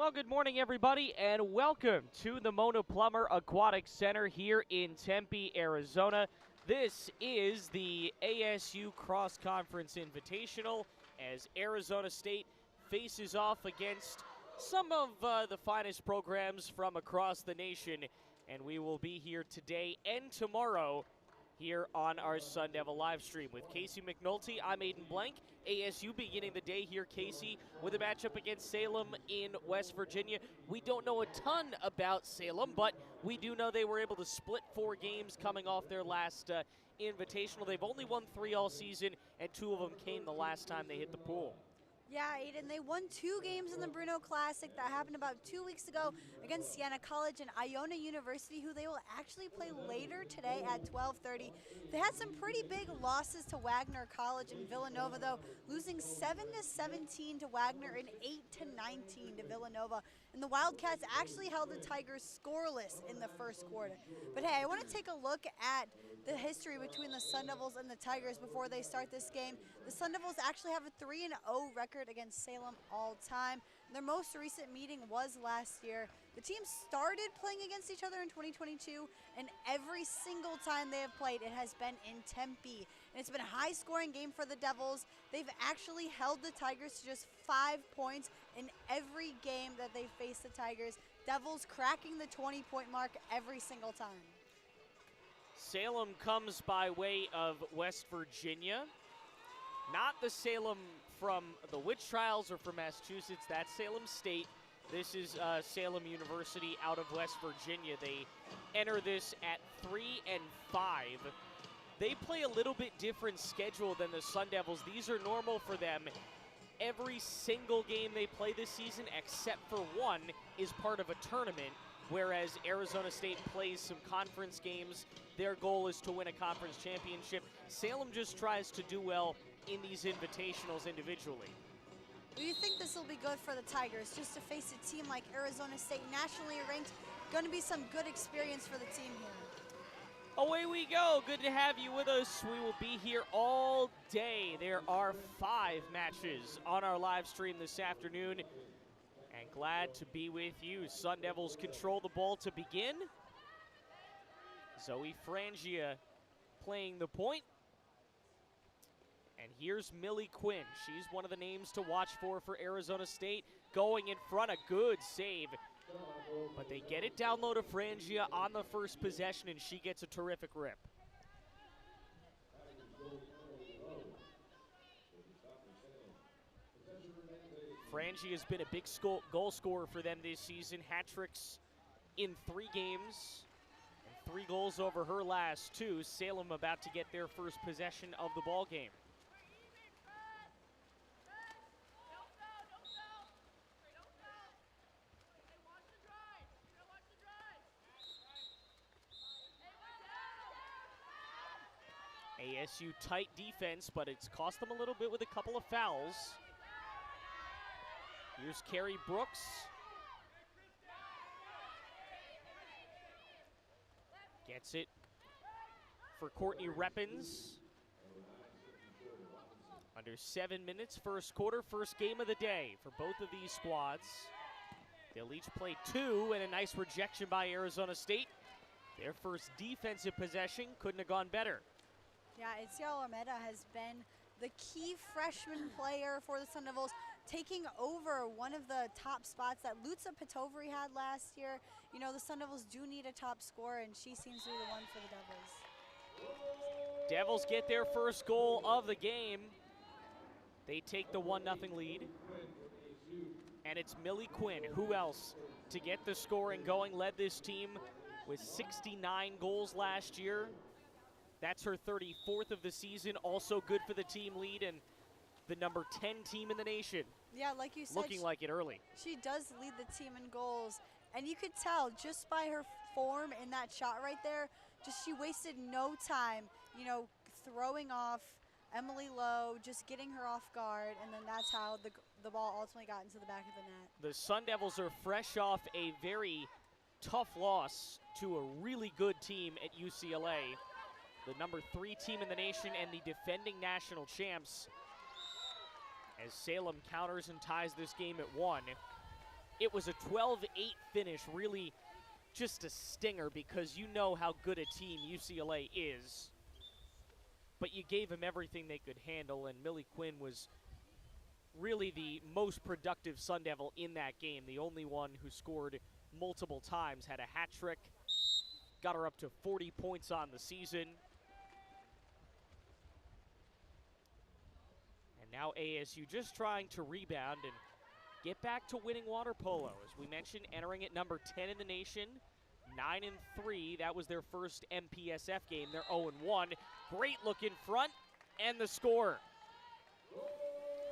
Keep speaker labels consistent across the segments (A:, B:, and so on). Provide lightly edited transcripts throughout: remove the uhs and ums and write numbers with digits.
A: Well, good morning, everybody, and welcome to the Mona Plummer Aquatic Center here in Tempe, Arizona. This is the ASU Cross Conference Invitational as Arizona State faces off against some of the finest programs from across the nation, and we will be here today and tomorrow here on our Sun Devil live stream. With Casey McNulty, I'm Aiden Blanc. ASU beginning the day here, Casey, with a matchup against Salem in West Virginia. We don't know a ton about Salem, but we do know they were able to split 4 games coming off their last invitational. They've only won 3 all season, and 2 of them came the last time they hit the pool.
B: Yeah, Aiden, they won 2 games in the Bruno Classic. That happened about 2 weeks ago against Siena College and Iona University, who they will actually play later today at 12:30. They had some pretty big losses to Wagner College and Villanova, though, losing 7-17 to Wagner and 8-19 to Villanova. And the Wildcats actually held the Tigers scoreless in the first quarter. But hey, I want to take a look at the history between the Sun Devils and the Tigers before they start this game. The Sun Devils actually have a 3-0 record against Salem all time. Their most recent meeting was last year. The teams started playing against each other in 2022, and every single time they have played, it has been in Tempe. And it's been a high-scoring game for the Devils. They've actually held the Tigers to just 5 points in every game that they faced the Tigers. Devils cracking the 20-point mark every single time.
A: Salem comes by way of West Virginia. Not the Salem from the witch trials or from Massachusetts. That's Salem State. This is Salem University out of West Virginia. They enter this at 3-5. They play a little bit different schedule than the Sun Devils. These are normal for them. Every single game they play this season, except for one, is part of a tournament, whereas Arizona State plays some conference games. Their goal is to win a conference championship. Salem just tries to do well in these invitationals individually.
B: Do you think this will be good for the Tigers, just to face a team like Arizona State, nationally ranked? Going to be some good experience for the team here.
A: Away we go. Good to have you with us. We will be here all day. There are 5 matches on our live stream this afternoon, and glad to be with you. Sun Devils control the ball to begin. Zoe Frangia playing the point. And here's Millie Quinn. She's one of the names to watch for Arizona State. Going in front, a good save. But they get it down low to Frangia on the first possession, and she gets a terrific rip. Frangia has been a big goal scorer for them this season. Hat tricks in 3 games. And 3 goals over her last 2. Salem about to get their first possession of the ball game. ASU tight defense, but it's cost them a little bit with a couple of fouls. Here's Carrie Brooks. Gets it for Courtney Reppins. Under 7 minutes, first quarter, first game of the day for both of these squads. They'll each play 2, and a nice rejection by Arizona State. Their first defensive possession couldn't have gone better.
B: Yeah, Itziar Almeida has been the key freshman player for the Sun Devils, taking over one of the top spots that Lutza Petovri had last year. You know, the Sun Devils do need a top scorer, and she seems to be the one for the Devils.
A: Devils get their first goal of the game. They take the 1-0 lead. And it's Millie Quinn. Who else to get the scoring going? Led this team with 69 goals last year. That's her 34th of the season. Also good for the team lead and the number 10 team in the nation.
B: Yeah, like you said,
A: looking like it early.
B: She does lead the team in goals. And you could tell just by her form in that shot right there, just she wasted no time, you know, throwing off Emily Lowe, just getting her off guard, and then that's how the ball ultimately got into the back of the net.
A: The Sun Devils are fresh off a very tough loss to a really good team at UCLA. The number 3 team in the nation and the defending national champs. As Salem counters and ties this game at 1. it was a 12-8 finish, really just a stinger because you know how good a team UCLA is. But you gave them everything they could handle, and Millie Quinn was really the most productive Sun Devil in that game. The only one who scored multiple times, had a hat trick, got her up to 40 points on the season. And now ASU just trying to rebound and get back to winning water polo. As we mentioned, entering at number 10 in the nation, 9-3. That was their first MPSF game. They're 0-1. Great look in front, and the score.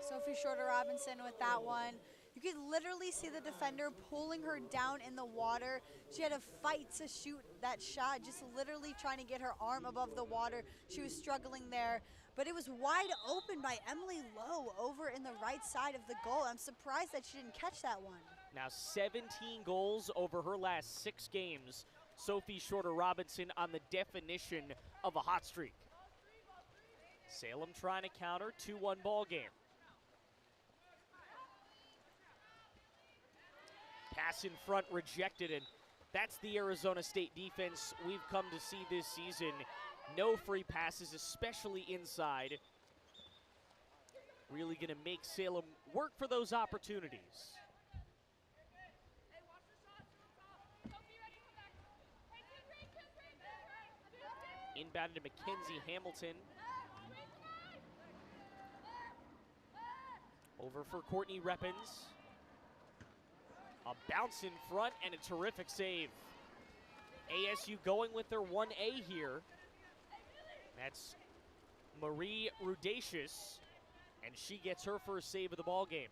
B: Sophie Shorter-Robinson with that one. You could literally see the defender pulling her down in the water. She had to fight to shoot that shot, just literally trying to get her arm above the water. She was struggling there, but it was wide open by Emily Lowe over in the right side of the goal. I'm surprised that she didn't catch that one.
A: Now 17 goals over her last 6 games. Sophie Shorter-Robinson on the definition of a hot streak. Salem trying to counter, 2-1 ball game. Pass in front rejected, and that's the Arizona State defense we've come to see this season. No free passes, especially inside. Really going to make Salem work for those opportunities. Inbound to Mackenzie Hamilton. Over for Courtney Reppins. A bounce in front and a terrific save. ASU going with their 1A here. That's Marie Rudacious, and she gets her first save of the ball game.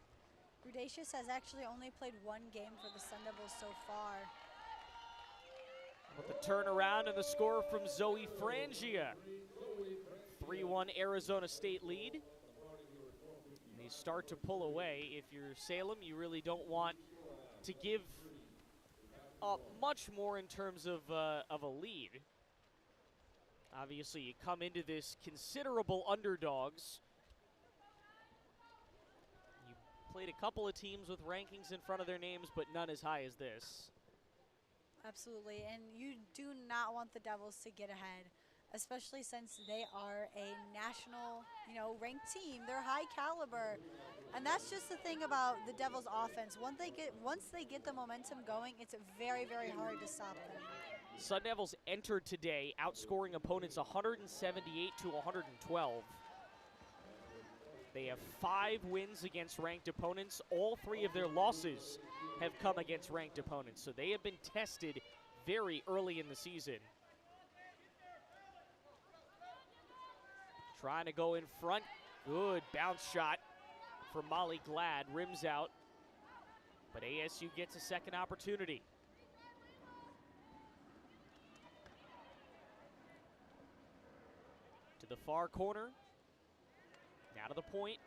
B: Rudacious has actually only played 1 game for the Sun Devils so far.
A: With the turnaround and the score from Zoe Frangia. 3-1 Arizona State lead. And they start to pull away. If you're Salem, you really don't want to give up much more in terms of a lead. Obviously, you come into this considerable underdogs. You played a couple of teams with rankings in front of their names, but none as high as this.
B: Absolutely, and you do not want the Devils to get ahead, especially since they are a national, ranked team. They're high caliber, and that's just the thing about the Devils' offense. Once they get the momentum going, it's very, very hard to stop them.
A: Sun Devils entered today outscoring opponents 178 to 112. They have 5 wins against ranked opponents. All 3 of their losses have come against ranked opponents, so they have been tested very early in the season. Trying to go in front. Good bounce shot from Molly Glad. Rims out. But ASU gets a second opportunity. To the far corner. Now to the point.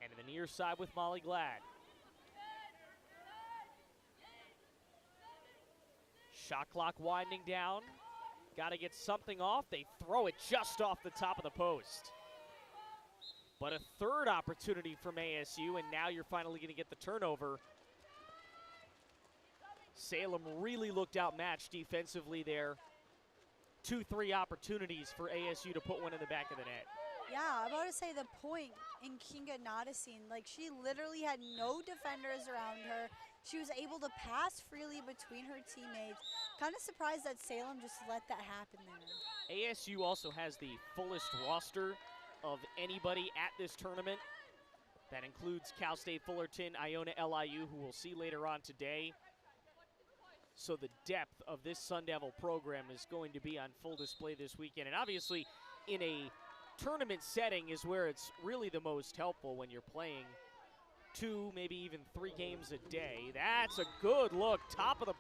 A: And to the near side with Molly Glad. Shot clock winding down. Got to get something off. They throw it just off the top of the post. But a third opportunity from ASU, and now you're finally going to get the turnover. Salem really looked outmatched defensively there. 2-3 opportunities for ASU to put one in the back of the net.
B: Yeah, I'm about to say the point in Kinga Nodasine, she literally had no defenders around her. She was able to pass freely between her teammates. Kind of surprised that Salem just let that happen there.
A: ASU also has the fullest roster of anybody at this tournament. That includes Cal State Fullerton, Iona LIU, who we'll see later on today. So the depth of this Sun Devil program is going to be on full display this weekend. And obviously, in a tournament setting is where it's really the most helpful when you're playing 2, maybe even 3 games a day. That's a good look, top of the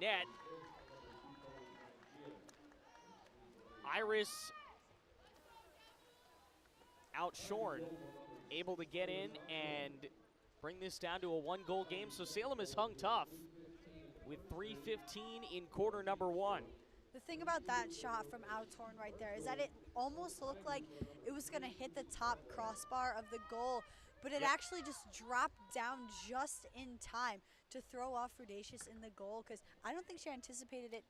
A: net. Iris outshorn, able to get in and bring this down to a 1-goal game. So Salem is hung tough with 3:15 in quarter number 1.
B: The thing about that shot from Outhorn right there is that it almost looked like it was going to hit the top crossbar of the goal. but it actually just dropped down just in time to throw off Rudacious in the goal, because I don't think she anticipated it.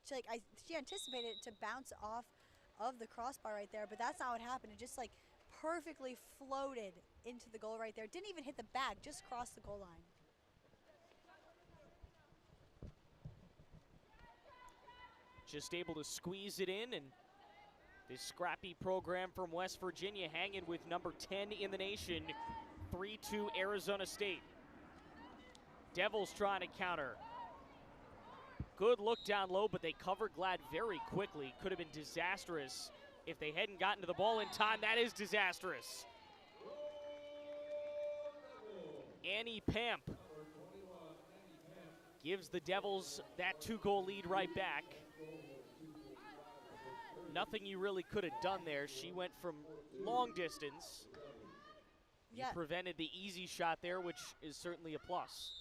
B: She anticipated it to bounce off of the crossbar right there, but that's not what happened. It just like perfectly floated into the goal right there. Didn't even hit the bag, just crossed the goal line.
A: Just able to squeeze it in, and this scrappy program from West Virginia hanging with number 10 in the nation, 3-2 Arizona State. Devils trying to counter. Good look down low, but they covered Glad very quickly. Could have been disastrous if they hadn't gotten to the ball in time. That is disastrous. Annie Pamp gives the Devils that 2-goal lead right back. Nothing you really could have done there. She went from long distance. You prevented the easy shot there, which is certainly a plus.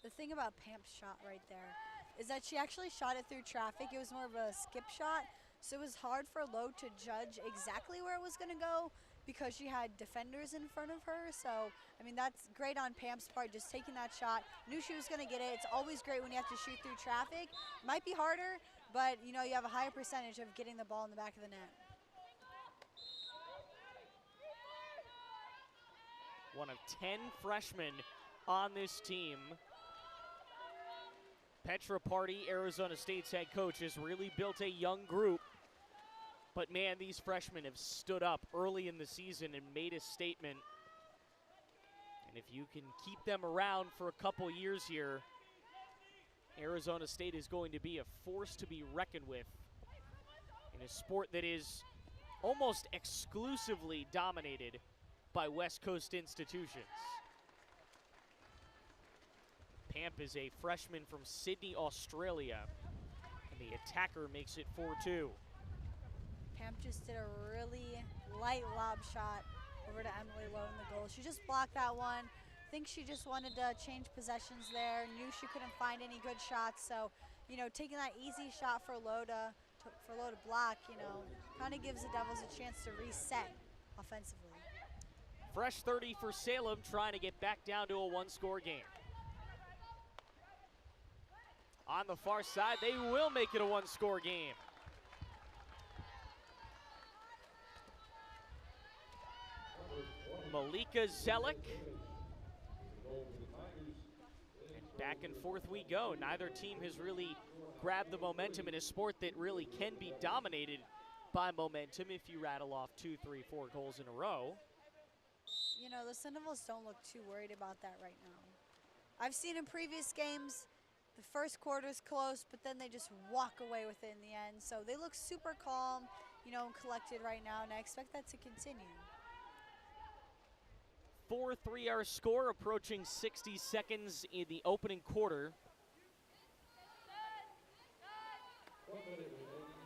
B: The thing about Pamp's shot right there is that she actually shot it through traffic. It was more of a skip shot, so it was hard for Lowe to judge exactly where it was going to go because she had defenders in front of her. So, I mean, that's great on Pamp's part, just taking that shot. Knew she was going to get it. It's always great when you have to shoot through traffic. Might be harder, but, you know, you have a higher percentage of getting the ball in the back of the net.
A: One of 10 freshmen on this team. Petra Party, Arizona State's head coach, has really built a young group. But man, these freshmen have stood up early in the season and made a statement. And if you can keep them around for a couple years here, Arizona State is going to be a force to be reckoned with in a sport that is almost exclusively dominated by West Coast institutions. Pamp is a freshman from Sydney, Australia, and the attacker makes it 4-2.
B: Pamp just did a really light lob shot over to Emily Lowe in the goal. She just blocked that one. I think she just wanted to change possessions there, knew she couldn't find any good shots, so, you know, taking that easy shot for Lowe to block, you know, kind of gives the Devils a chance to reset offensively.
A: Fresh 30 for Salem, trying to get back down to a one-score game. On the far side, they will make it a one-score game. Malika Zelik. And back and forth we go. Neither team has really grabbed the momentum in a sport that really can be dominated by momentum if you rattle off 2, 3, 4 goals in a row.
B: You know, the Sun Devils don't look too worried about that right now. I've seen in previous games, the first quarter's close, but then they just walk away with it in the end. So they look super calm, you know, and collected right now, and I expect that to continue.
A: 4-3 our score, approaching 60 seconds in the opening quarter.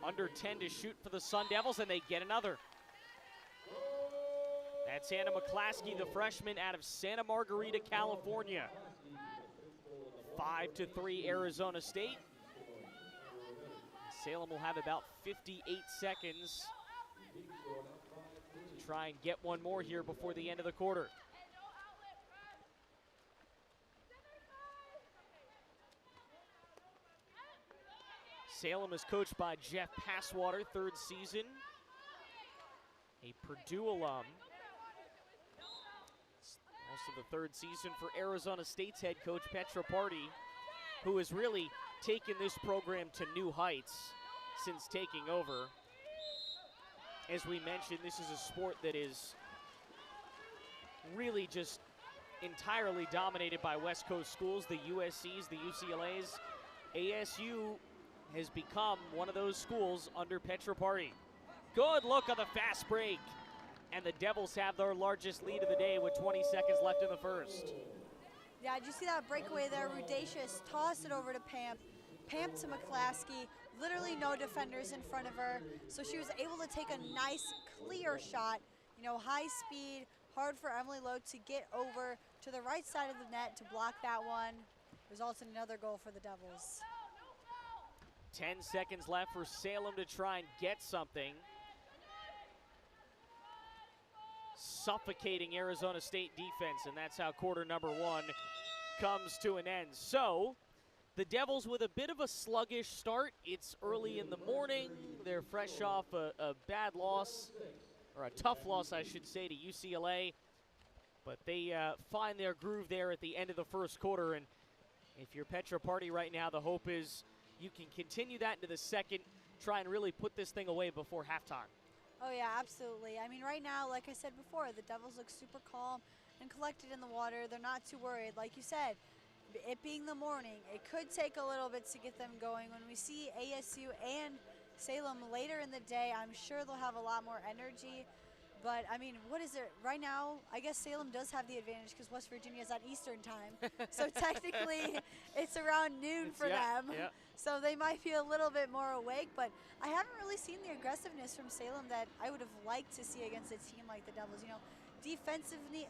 A: Under 10 to shoot for the Sun Devils, and they get another. That's Anna McClaskey, the freshman out of Santa Margarita, California. 5-3 Arizona State. Salem will have about 58 seconds to try and get one more here before the end of the quarter. Salem is coached by Jeff Passwater, third season, a Purdue alum. Also the third season for Arizona State's head coach, Petra Party, who has really taken this program to new heights since taking over. As we mentioned, this is a sport that is really just entirely dominated by West Coast schools, the USCs, the UCLAs. ASU has become one of those schools under Petra Party. Good look on the fast break. And the Devils have their largest lead of the day with 20 seconds left in the first.
B: Yeah, did you see that breakaway there? Rudacious tossed it over to Pamp. Pamp to McClaskey. Literally no defenders in front of her. So she was able to take a nice, clear shot. You know, high speed, hard for Emily Lowe to get over to the right side of the net to block that one. Results in another goal for the Devils.
A: 10 seconds left for Salem to try and get something. suffocating Arizona State defense, and that's how quarter number 1 comes to an end. So the Devils with a bit of a sluggish start. It's early in the morning. They're fresh off a bad loss, or a tough loss, I should say, to UCLA. But they find their groove there at the end of the first quarter. And if you're Petra Party right now, the hope is you can continue that into the second, try and really put this thing away before halftime.
B: Oh, yeah, absolutely. I mean, right now, like I said before, the Devils look super calm and collected in the water. They're not too worried. Like you said, it being the morning, it could take a little bit to get them going. When we see ASU and Salem later in the day, I'm sure they'll have a lot more energy. But, I mean, what is it? Right now, I guess Salem does have the advantage because West Virginia is at Eastern time. So technically, it's around noon for them.
A: Yeah.
B: So they might be a little bit more awake. But I haven't really seen the aggressiveness from Salem that I would have liked to see against a team like the Devils. You know, defensively,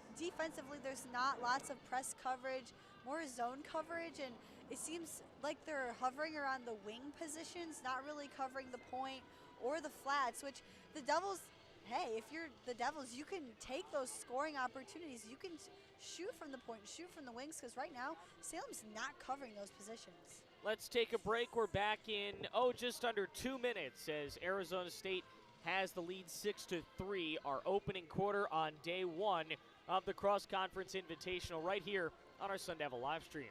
B: there's not lots of press coverage, more zone coverage, and it seems like they're hovering around the wing positions, not really covering the point or the flats, which the Devils, hey, if you're the Devils, you can take those scoring opportunities. You can shoot from the point, shoot from the wings, because right now, Salem's not covering those positions.
A: Let's take a break. We're back in, just under 2 minutes as Arizona State has the lead 6-3, our opening quarter on day 1 of the Cross Conference Invitational right here on our Sun Devil live stream.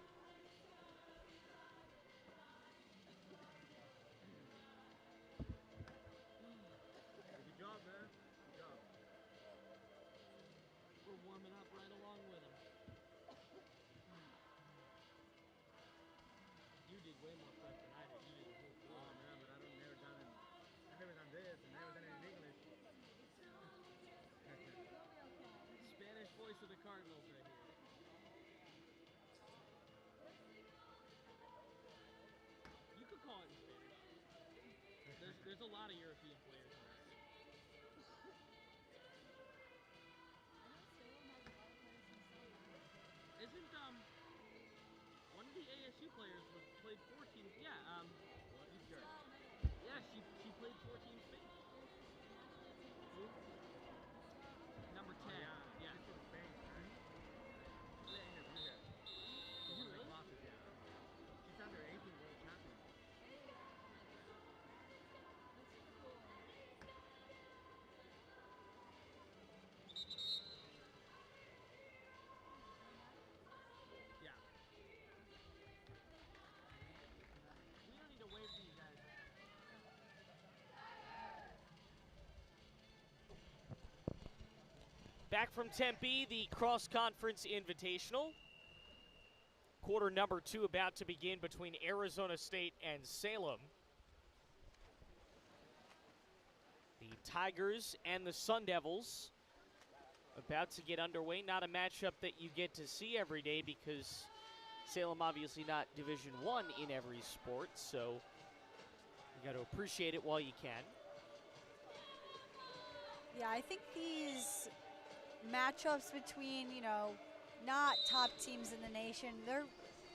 C: Good job, man. Good job. We're warming up right along with him. You did way more prep than I did. You did the whole thing. Oh, man, but I've never done this and never done it in English. Spanish voice of the Cardinals right here. You could call it in Spanish. There's a lot of European players in this. Isn't one of the ASU players played 14? Yeah, what? Sure. Yeah, she played 14 Spain. Who? Number 10. Oh, yeah. She's from Spain, right? They interviewed her.
A: Is it really?
C: Classes, yeah. She's under 18 world champion. Yeah. We don't need to wave these guys.
A: Back from Tempe, the Cross Conference Invitational. Quarter number 2 about to begin between Arizona State and Salem. The Tigers and the Sun Devils about to get underway. Not a matchup that you get to see every day because Salem obviously not Division I in every sport, so you got to appreciate it while you can.
B: Yeah, I think these matchups between, you know, not top teams in the nation, they're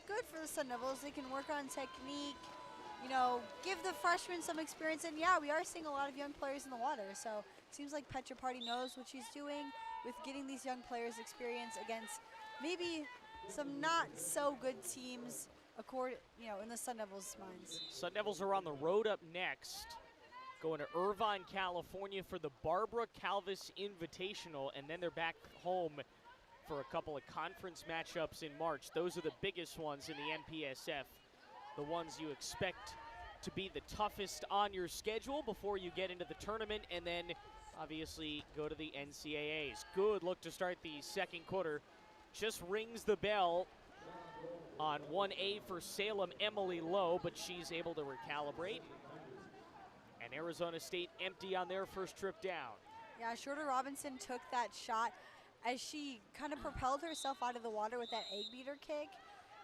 B: good for the Sun Devils. They can work on technique, you know, give the freshmen some experience. And yeah, we are seeing a lot of young players in the water. So it seems like Petra Party knows what she's doing with getting these young players experience against maybe some not so good teams, in the Sun Devils' minds.
A: Sun Devils are on the road up next, going to Irvine, California for the Barbara Calvis Invitational, and then they're back home for a couple of conference matchups in March. Those are the biggest ones in the MPSF, the ones you expect to be the toughest on your schedule before you get into the tournament, and then obviously go to the NCAAs. Good look to start the second quarter. Just rings the bell on 1A for Salem, Emily Lowe, but she's able to recalibrate. And Arizona State empty on their first trip down.
B: Yeah, Schroeder Robinson took that shot as she kind of propelled herself out of the water with that egg beater kick.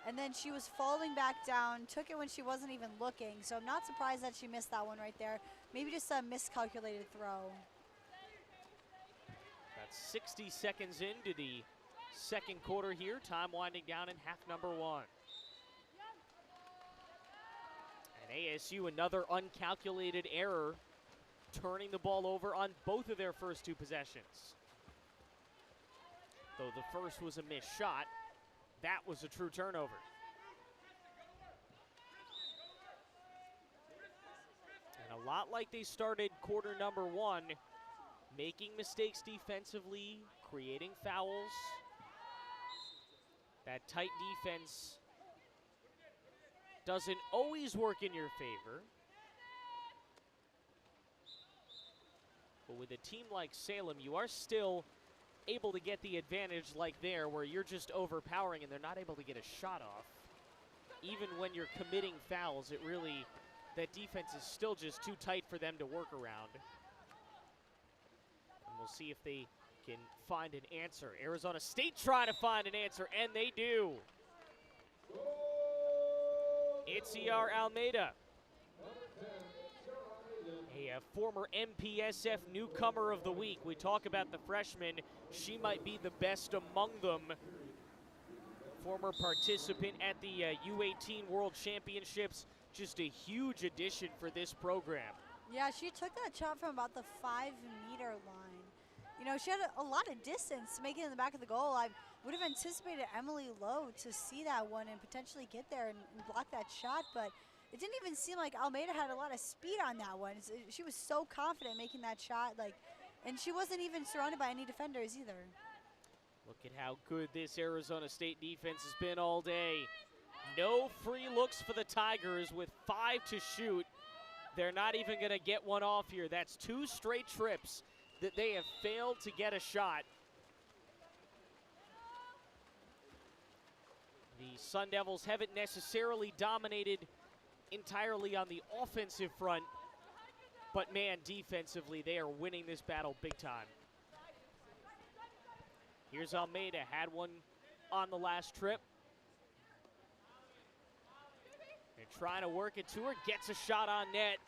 B: And then she was falling back down, took it when she wasn't even looking. So I'm not surprised that she missed that one right there. Maybe just a miscalculated throw.
A: That's 60 seconds into the second quarter here. Time winding down in half number 1. And ASU, another uncalculated error, turning the ball over on both of their first 2 possessions. Though the first was a missed shot, that was a true turnover. And a lot like they started quarter number one, making mistakes defensively, creating fouls. That tight defense doesn't always work in your favor. But with a team like Salem, you are still able to get the advantage like there, where you're just overpowering and they're not able to get a shot off. Even when you're committing fouls, it really, that defense is still just too tight for them to work around. And we'll see if they can find an answer. Arizona State trying to find an answer, and they do. Itziar Almeida, a former MPSF newcomer of the week. We talk about the freshman. She might be the best among them. Former participant at the U18 World Championships. Just a huge addition for this program.
B: Yeah, she took that shot from about the 5-meter line. You know, she had a lot of distance to make it in the back of the goal. I would have anticipated Emily Lowe to see that one and potentially get there and block that shot, but it didn't even seem like Almeida had a lot of speed on that one. She was so confident making that shot, and she wasn't even surrounded by any defenders either.
A: Look at how good this Arizona State defense has been all day. No free looks for the Tigers with 5 to shoot. They're not even going to get one off here. That's 2 straight trips that they have failed to get a shot. The Sun Devils haven't necessarily dominated entirely on the offensive front, but man, defensively, they are winning this battle big time. Here's Almeida, had one on the last trip. They're trying to work it to her, gets a shot on net.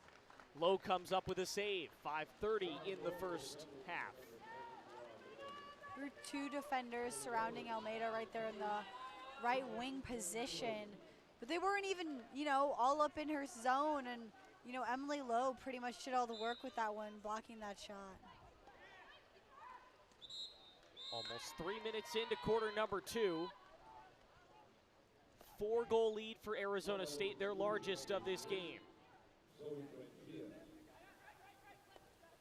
A: Lowe comes up with a save, 5:30 in the first half.
B: There were 2 defenders surrounding Almeida right there in the right wing position. But they weren't even, all up in her zone. And, Emily Lowe pretty much did all the work with that one, blocking that shot.
A: Almost 3 minutes into quarter number 2. 4-goal lead for Arizona State, their largest of this game.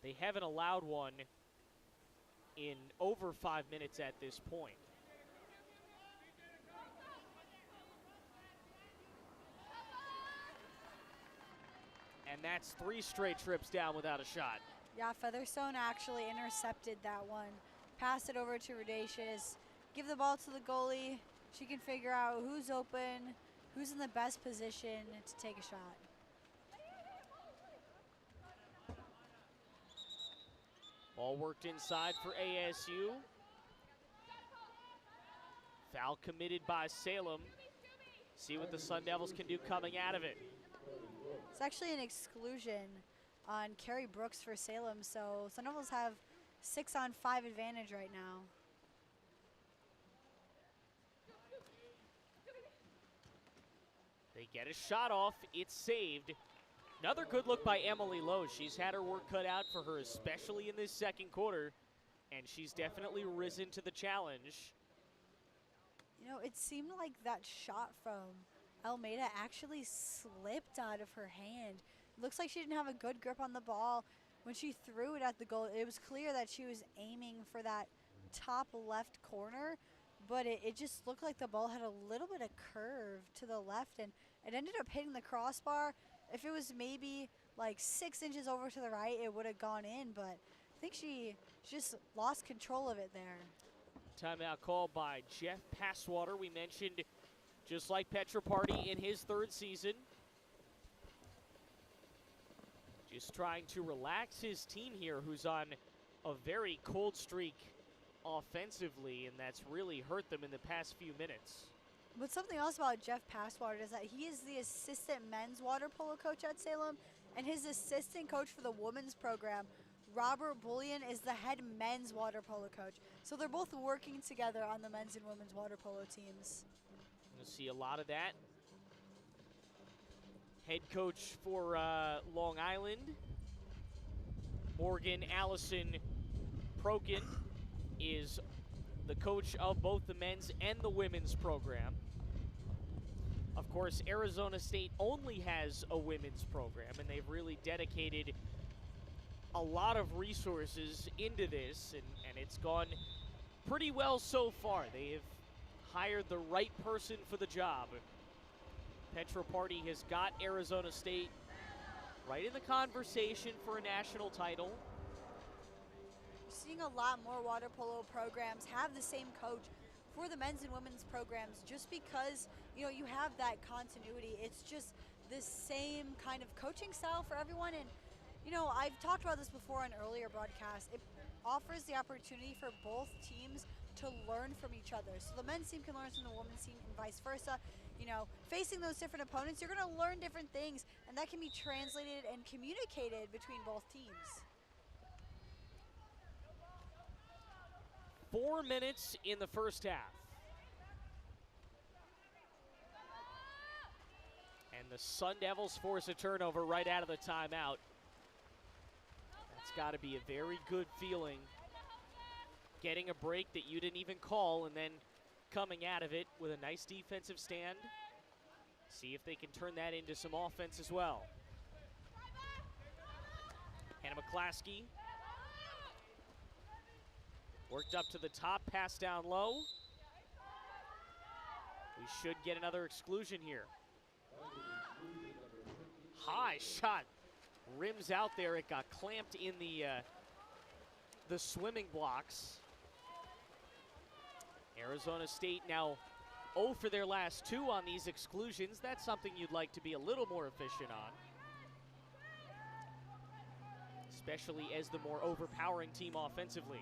A: They haven't allowed one in over 5 minutes at this point. And that's 3 straight trips down without a shot.
B: Yeah, Featherstone actually intercepted that one. Pass it over to Rodacious. Give the ball to the goalie. She can figure out who's open, who's in the best position to take a shot.
A: Ball worked inside for ASU. Foul committed by Salem. See what the Sun Devils can do coming out of it.
B: It's actually an exclusion on Carrie Brooks for Salem, so Sun Devils have 6-on-5 advantage right now.
A: They get a shot off, it's saved. Another good look by Emily Lowe. She's had her work cut out for her, especially in this second quarter, and she's definitely risen to the challenge.
B: It seemed like that shot from Almeida actually slipped out of her hand. Looks like she didn't have a good grip on the ball. When she threw it at the goal, it was clear that she was aiming for that top left corner, but it just looked like the ball had a little bit of curve to the left, and it ended up hitting the crossbar. If it was maybe like 6 inches over to the right, it would have gone in, but I think she just lost control of it there.
A: Timeout called by Jeff Passwater. We mentioned, just like Petroparty in his 3rd season, just trying to relax his team here, who's on a very cold streak offensively, and that's really hurt them in the past few minutes.
B: But something else about Jeff Passwater is that he is the assistant men's water polo coach at Salem, and his assistant coach for the women's program, Robert Bullion, is the head men's water polo coach. So they're both working together on the men's and women's water polo teams.
A: You'll see a lot of that. Head coach for Long Island, Morgan Allison Prokin, is the coach of both the men's and the women's program. Of course, Arizona State only has a women's program, and they've really dedicated a lot of resources into this, and it's gone pretty well so far. They have hired the right person for the job. Petra Party has got Arizona State right in the conversation for a national title.
B: We're seeing a lot more water polo programs have the same coach for the men's and women's programs just because, you know, you have that continuity. It's just the same kind of coaching style for everyone. And, you know, I've talked about this before on earlier broadcasts. It offers the opportunity for both teams to learn from each other. So the men's team can learn from the women's team and vice versa. You know, facing those different opponents, you're going to learn different things, and that can be translated and communicated between both teams.
A: 4 minutes in the first half. And the Sun Devils force a turnover right out of the timeout. That's got to be a very good feeling. Getting a break that you didn't even call and then coming out of it with a nice defensive stand. See if they can turn that into some offense as well. Hannah McClaskey worked up to the top, pass down low. We should get another exclusion here. High shot, rims out there. It got clamped in the swimming blocks. Arizona State now 0 for their last 2 on these exclusions. That's something you'd like to be a little more efficient on, especially as the more overpowering team offensively.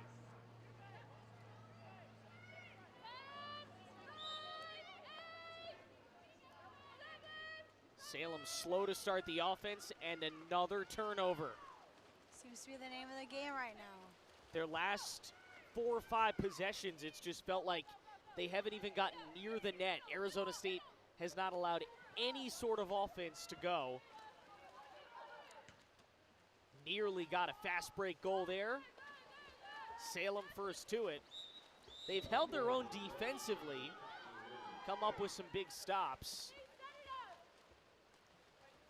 A: Salem slow to start the offense, and another turnover.
B: Seems to be the name of the game right now.
A: Their last 4 or 5 possessions, it's just felt like they haven't even gotten near the net. Arizona State has not allowed any sort of offense to go. Nearly got a fast break goal there. Salem first to it. They've held their own defensively, come up with some big stops.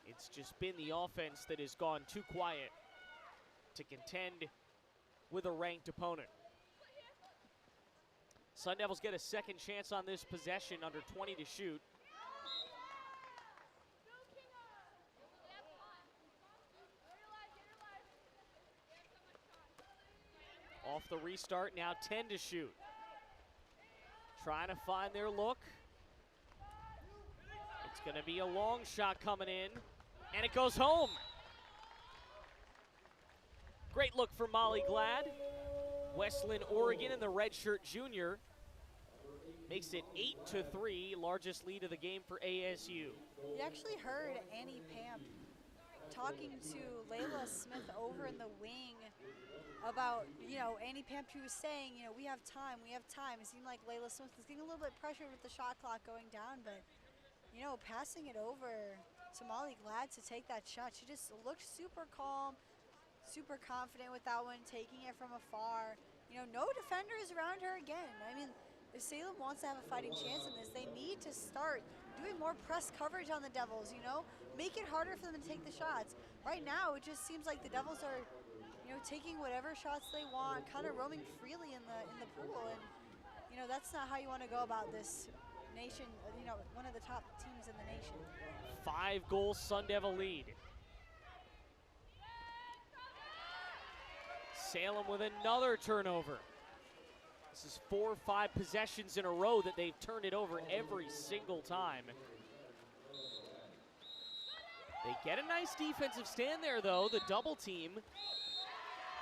A: It's just been the offense that has gone too quiet to contend with a ranked opponent. Sun Devils get a second chance on this possession, under 20 to shoot. Off the restart, now 10 to shoot. Trying to find their look. It's going to be a long shot coming in, and it goes home. Great look for Molly Glad. Westland, Oregon, and the redshirt junior makes it 8-3, largest lead of the game for ASU.
B: You actually heard Annie Pamp talking to Layla Smith over in the wing about, you know, Annie Pamp, who was saying, you know, we have time, we have time. It seemed like Layla Smith was getting a little bit pressured with the shot clock going down, but, you know, passing it over to Molly Glad to take that shot. She just looked super calm, super confident with that one, taking it from afar. You know, no defenders around her again. I mean, if Salem wants to have a fighting chance in this, they need to start doing more press coverage on the Devils, you know? Make it harder for them to take the shots. Right now, it just seems like the Devils are, you know, taking whatever shots they want, kind of roaming freely in the pool, and, you know, that's not how you want to go about this nation, you know, one of the top teams in the nation.
A: 5-goal Sun Devil lead. Salem with another turnover. This is 4 or 5 possessions in a row that they've turned it over every single time. They get a nice defensive stand there, though. The double team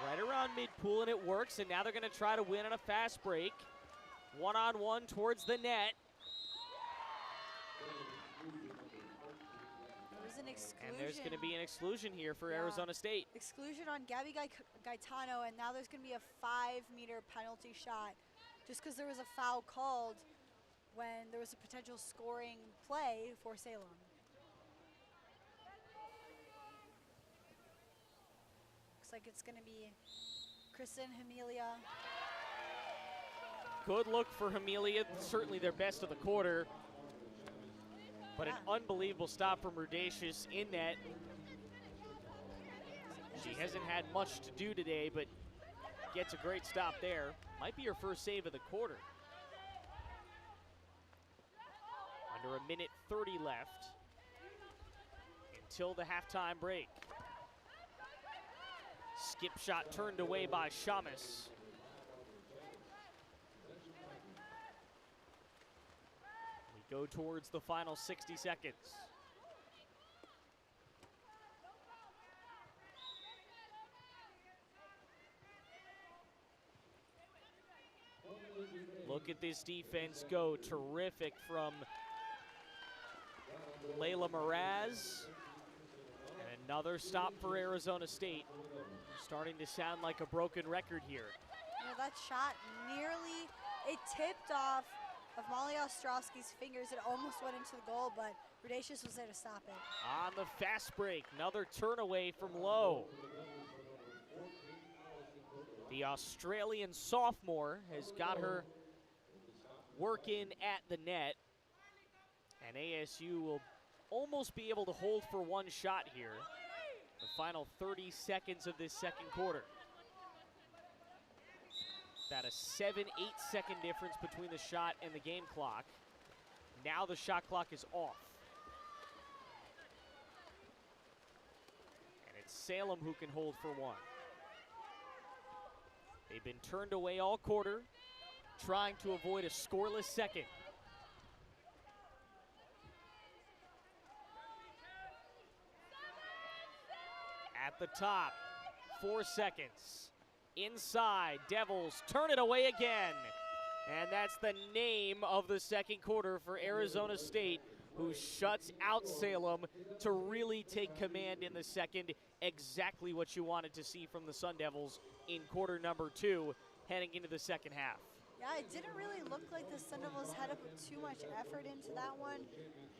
A: right around mid-pool, and it works. And now they're going to try to win on a fast break. One-on-one towards the net.
B: Exclusion.
A: And there's going to be an exclusion here for Arizona State.
B: Exclusion on Gabby Gaetano, and now there's going to be a 5-meter penalty shot just because there was a foul called when there was a potential scoring play for Salem. Looks like it's going to be Kristen Amelia.
A: Good look for Amelia, certainly their best of the quarter. But an unbelievable stop from Rudacious in net. She hasn't had much to do today, but gets a great stop there. Might be her first save of the quarter. Under 1:30 left until the halftime break. Skip shot turned away by Shamus. We go towards the final 60 seconds. Look at this defense go. Terrific from Layla Mraz. And another stop for Arizona State. Starting to sound like a broken record here.
B: You know, that shot nearly, it tipped off of Molly Ostrowski's fingers. It almost went into the goal, but Rudacious was there to stop it.
A: On the fast break, another turn away from Lowe. The Australian sophomore has got her working at the net. And ASU will almost be able to hold for one shot here. The final 30 seconds of this second quarter. About a 7-8 second difference between the shot and the game clock. Now the shot clock is off. And it's Salem who can hold for one. They've been turned away all quarter, trying to avoid a scoreless second. At the top, 4 seconds. Inside, Devils turn it away again. And that's the name of the second quarter for Arizona State, who shuts out Salem to really take command in the second. Exactly what you wanted to see from the Sun Devils in quarter number 2, heading into the second half.
B: Yeah, it didn't really look like the Sun Devils had to put too much effort into that one.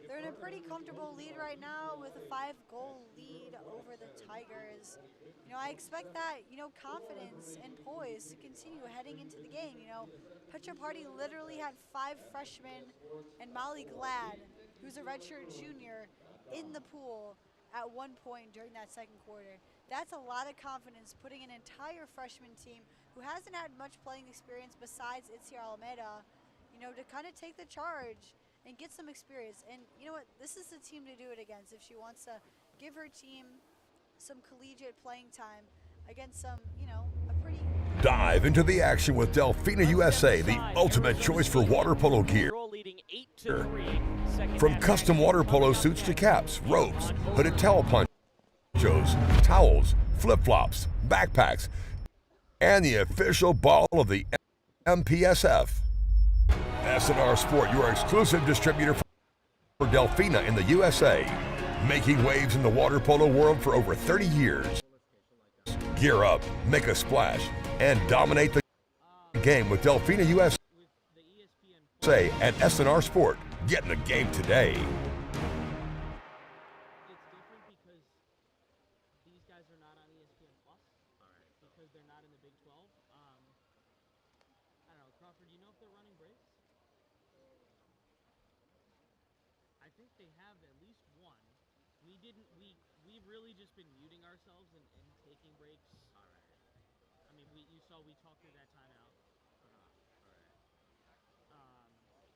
B: They're in a pretty comfortable lead right now with a 5-goal lead over the Tigers. You know, I expect that, you know, confidence and poise to continue heading into the game. You know, Petra Party literally had 5 freshmen and Molly Glad, who's a redshirt junior, in the pool at one point during that second quarter. That's a lot of confidence, putting an entire freshman team who hasn't had much playing experience besides Itziar Almeida, you know, to kind of take the charge and get some experience. And you know what? This is the team to do it against if she wants to give her team some collegiate playing time against some, you know, a pretty...
D: Dive into the action with Delfina USA, the ultimate choice for water polo gear. From custom water polo suits to caps, ropes, hooded towel ponchos, towels, flip-flops, backpacks, and the official ball of the MPSF. SNR Sport, your exclusive distributor for Delfina in the USA, making waves in the water polo world for over 30 years. Gear up, make a splash, and dominate the game with Delfina USA and SNR Sport. Get in the game today.
C: It's different because these guys are not on ESPN Plus. All right. Because they're not in the Big 12. I don't know, Crawford, do you know if they're running breaks? I think they have at least one. We've really just been muting ourselves and taking breaks. All right. I mean, you saw we talked through that timeout. All right.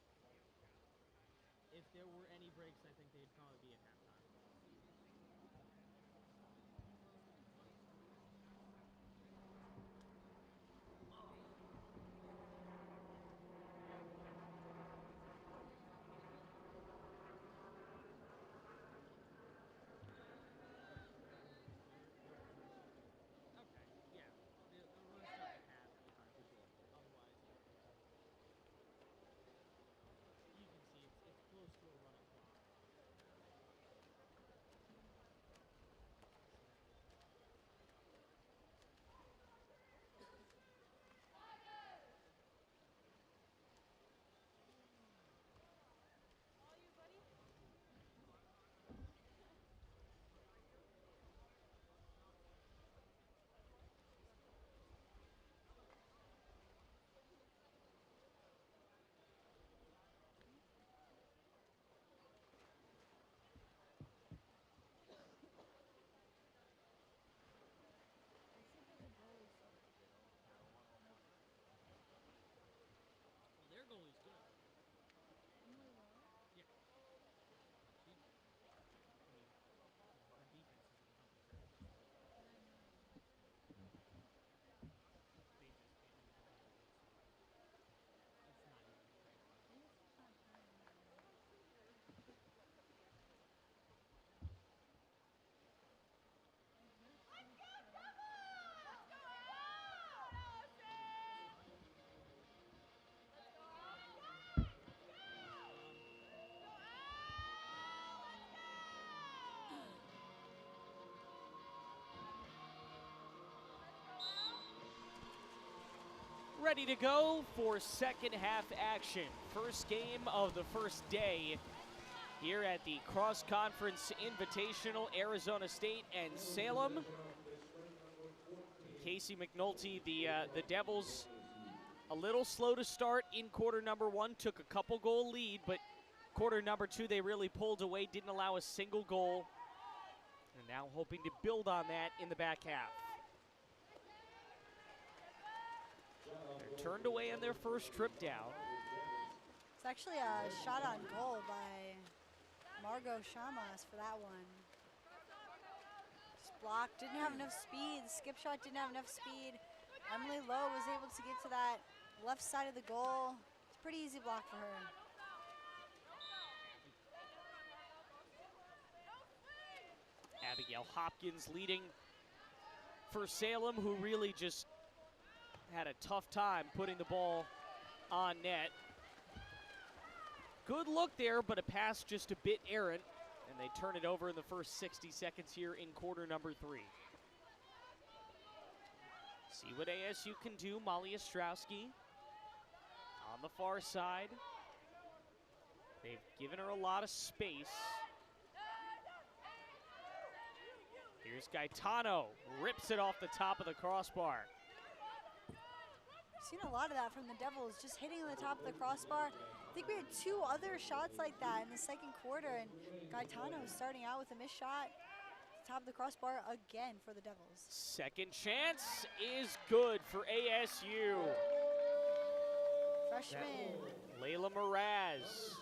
C: If there were any breaks, I think they'd probably be at halftime. Okay, yeah. They'll run stuff at halftime for sure. Otherwise, you can see it's close to a running clock.
A: ready to go for second half action. First game of the first day here at the Cross Conference Invitational, Arizona State and Salem. Casey McNulty, the Devils, a little slow to start in quarter number one, took a couple goal lead, but quarter number two they really pulled away, didn't allow a single goal, and now hoping to build on that in the back half. They're turned away on their first trip down.
B: It's actually a shot on goal by Margot Shamas for that one. Just blocked, didn't have enough speed. Skip shot didn't have enough speed. Emily Lowe was able to get to that left side of the goal. It's a pretty easy block for her.
A: Abigail Hopkins leading for Salem, who really just had a tough time putting the ball on net. Good look there, but a pass just a bit errant, and they turn it over in the first 60 seconds here in quarter number three. See what ASU can do. Molly Ostrowski on the far side. They've given her a lot of space. Here's Gaetano, rips it off the top of the crossbar.
B: Seen a lot of that from the Devils, just hitting on the top of the crossbar. I think we had two other shots like that in the second quarter, and Gaetano starting out with a missed shot. Top of the crossbar again for the Devils.
A: Second chance is good for ASU.
B: Freshman.
A: Layla Mraz,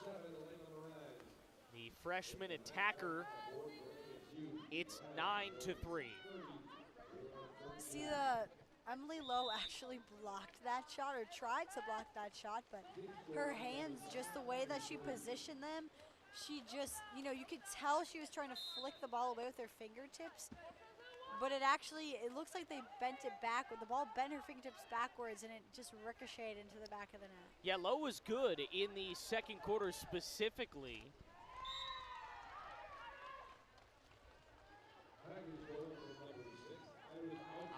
A: the freshman attacker. It's 9-3.
B: See, Emily Lowe actually blocked that shot, or tried to block that shot, but her hands, just the way that she positioned them, she just, you know, you could tell she was trying to flick the ball away with her fingertips, but it looks like they bent it back. The ball bent her fingertips backwards, and it just ricocheted into the back of the net.
A: Yeah, Lowe was good in the second quarter specifically.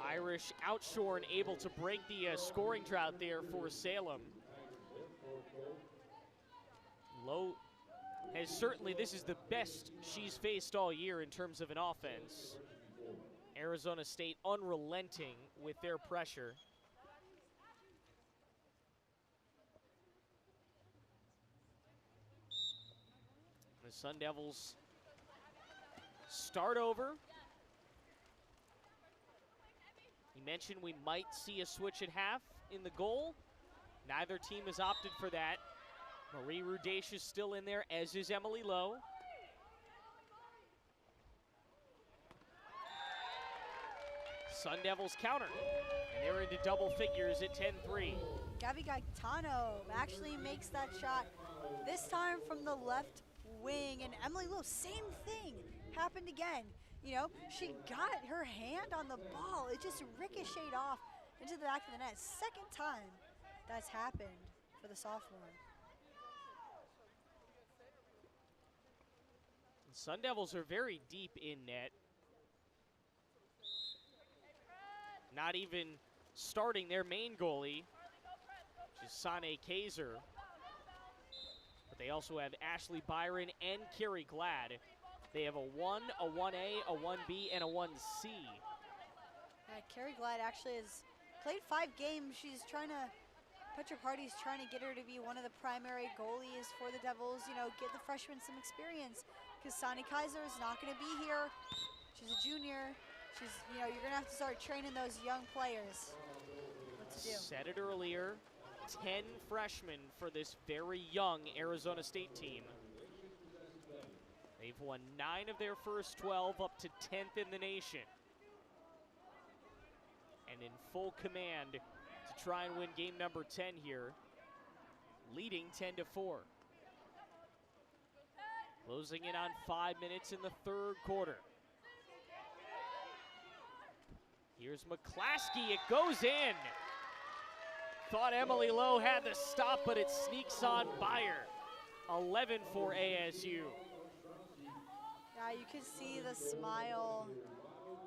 A: Irish outshorn able to break the scoring drought there for Salem. Lowe has certainly, this is the best she's faced all year in terms of an offense. Arizona State unrelenting with their pressure. The Sun Devils start over. You mentioned we might see a switch at half in the goal. Neither team has opted for that. Marie Rudash is still in there, as is Emily Lowe. Sun Devils counter, and they're into double figures at 10-3.
B: Gabby Gaetano actually makes that shot, this time from the left wing, and Emily Lowe, same thing, happened again. You know, she got her hand on the ball. It just ricocheted off into the back of the net. Second time that's happened for the sophomore.
A: The Sun Devils are very deep in net. Not even starting their main goalie, which is Sane Kaiser. But they also have Ashley Byron and Carrie Glad. They have a 1, a 1A, a 1B, and a 1C.
B: Carrie Glad actually has played 5 games. She's trying to, Petra Party's trying to get her to be one of the primary goalies for the Devils, you know, get the freshmen some experience, because Sani Kaiser is not going to be here. She's a junior. She's, you know, you're going to have to start training those young players what to do.
A: Said it earlier, 10 freshmen for this very young Arizona State team. They've won 9 of their first 12, up to 10th in the nation. And in full command to try and win game number 10 here, leading 10-4. Closing in on 5 minutes in the third quarter. Here's McClaskey, it goes in. Thought Emily Lowe had the stop, but it sneaks on by her. 11 for ASU.
B: Yeah, you can see the smile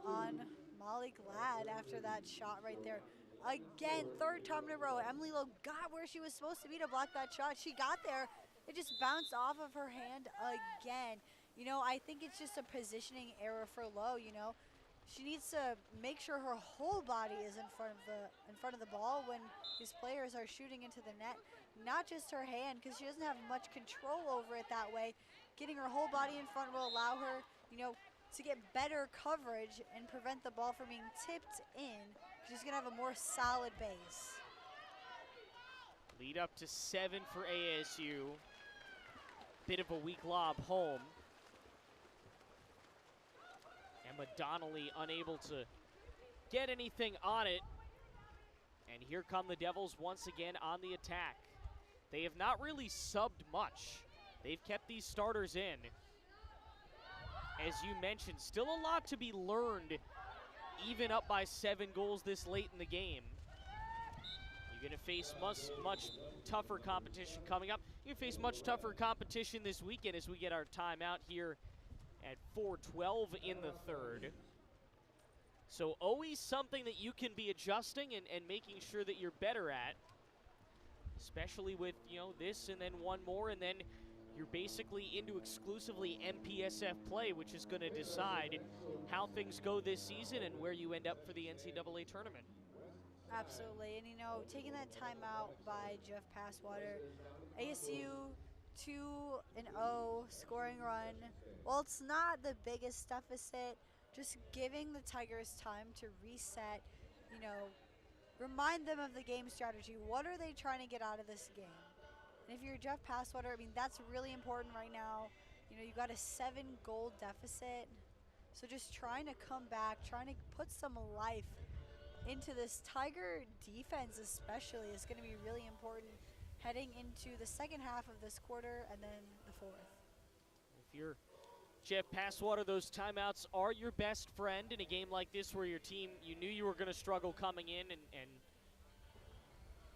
B: on Molly Glad after that shot right there. again, third time in a row. Emily Lowe got where she was supposed to be to block that shot. She got there. It just bounced off of her hand again. You know, I think it's just a positioning error for Lowe, you know. She needs to make sure her whole body is in front of the ball when these players are shooting into the net, not just her hand, because she doesn't have much control over it that way. Getting her whole body in front will allow her, you know, to get better coverage and prevent the ball from being tipped in. She's gonna have a more solid base.
A: Lead up to 7 for ASU. Bit of a weak lob home. Emma Donnelly unable to get anything on it. And here come the Devils once again on the attack. They have not really subbed much. They've kept these starters in. As you mentioned, still a lot to be learned, even up by 7 goals this late in the game. You're going to face much tougher competition coming up. You're going to face much tougher competition this weekend as we get our timeout here at 4:12 in the third. So always something that you can be adjusting and making sure that you're better at, especially with, you know, this and then one more, and then you're basically into exclusively MPSF play, which is going to decide how things go this season and where you end up for the NCAA tournament.
B: Absolutely, and you know, taking that timeout by Jeff Passwater, ASU 2-0 scoring run. Well, it's not the biggest deficit, just giving the Tigers time to reset, you know, remind them of the game strategy. What are they trying to get out of this game? And if you're Jeff Passwater, I mean, that's really important right now. You know, you got a 7-goal deficit. So just trying to come back, trying to put some life into this Tiger defense especially is going to be really important heading into the second half of this quarter and then the fourth.
A: If you're Jeff Passwater, those timeouts are your best friend in a game like this where your team, you knew you were going to struggle coming in, and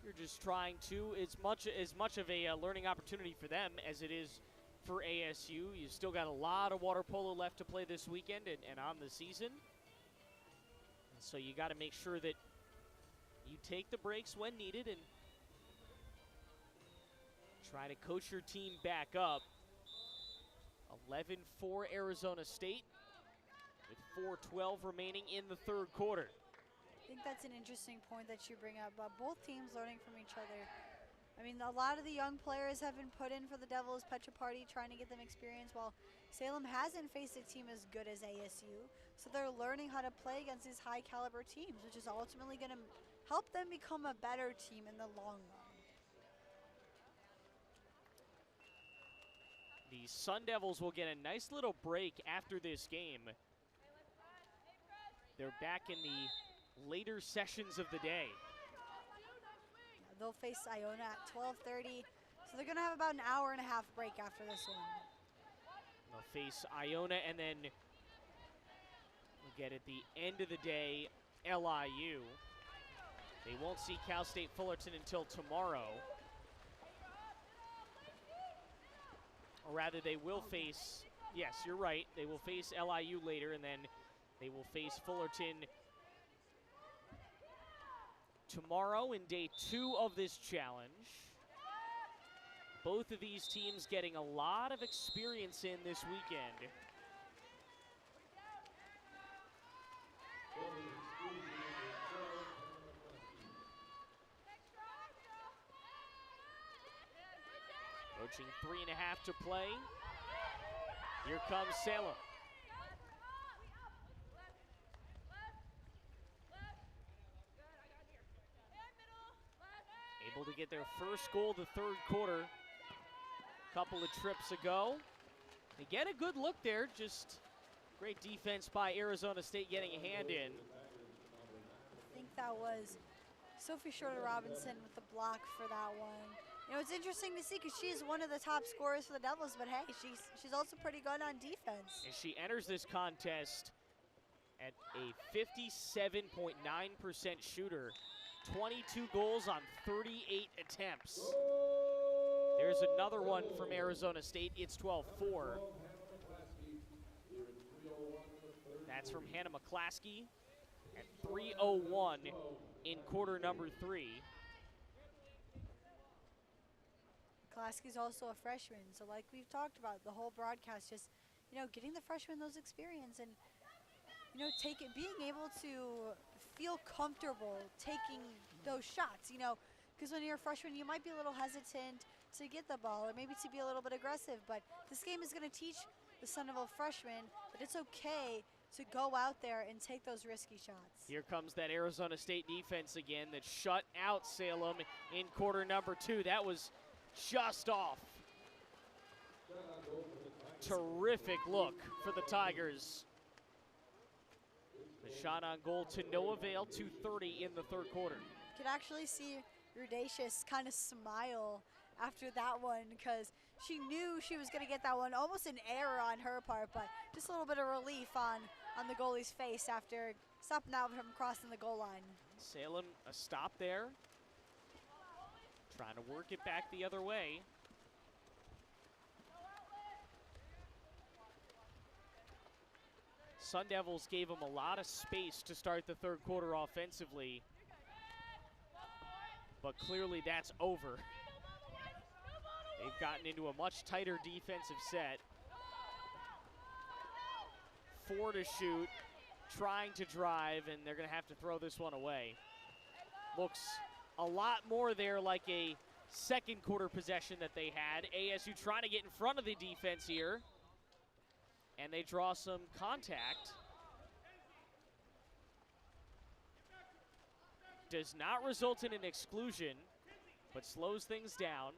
A: you're just trying to, as much of a learning opportunity for them as it is for ASU. You still got a lot of water polo left to play this weekend and on the season. And so you got to make sure that you take the breaks when needed and try to coach your team back up. 11-4 Arizona State with 4:12 remaining in the third quarter.
B: I think that's an interesting point that you bring up about both teams learning from each other. I mean, a lot of the young players have been put in for the Devils Petra Party, trying to get them experience, while Salem hasn't faced a team as good as ASU. So they're learning how to play against these high caliber teams, which is ultimately going to help them become a better team in the long run.
A: The Sun Devils will get a nice little break after this game. They're back in the later sessions of the day.
B: They'll face Iona at 12:30, so they're going to have about an hour and a half break after this one.
A: They'll face Iona, and then we'll get at the end of the day LIU. They won't see Cal State Fullerton until tomorrow. Or rather, they will face, yes, you're right, they will face LIU later, and then they will face Fullerton tomorrow in day 2 of this challenge. Both of these teams getting a lot of experience in this weekend. Approaching 3.5 to play. Here comes Salem. Able to get their first goal the third quarter. Couple of trips ago. They get a good look there. Just great defense by Arizona State getting a hand in.
B: I think that was Sophie Schroeder-Robinson with the block for that one. You know, it's interesting to see because she's one of the top scorers for the Devils, but hey, she's also pretty good on defense.
A: And she enters this contest at a 57.9% shooter. 22 goals on 38 attempts. There's another one from Arizona State. It's 12-4. That's from Hannah McClaskey. At 3:01 in quarter number 3.
B: Klasky's also a freshman, so like we've talked about the whole broadcast, just getting the freshmen those experience and being able to feel comfortable taking those shots. Because when you're a freshman, you might be a little hesitant to get the ball or maybe to be a little bit aggressive. But this game is going to teach the Sunnyvale freshmen that it's okay to go out there and take those risky shots.
A: Here comes that Arizona State defense again that shut out Salem in quarter number 2. That was just off. Terrific look for the Tigers. The shot on goal to no avail, 2:30 in the third quarter.
B: You could actually see Rudacious kind of smile after that one because she knew she was going to get that one. Almost an error on her part, but just a little bit of relief on the goalie's face after stopping out from crossing the goal line.
A: Salem, a stop there. Trying to work it back the other way. Sun Devils gave them a lot of space to start the third quarter offensively, but clearly that's over. They've gotten into a much tighter defensive set. 4 to shoot, trying to drive, and they're going to have to throw this one away. Looks a lot more there like a second quarter possession that they had. ASU trying to get in front of the defense here. And they draw some contact. Does not result in an exclusion, but slows things down.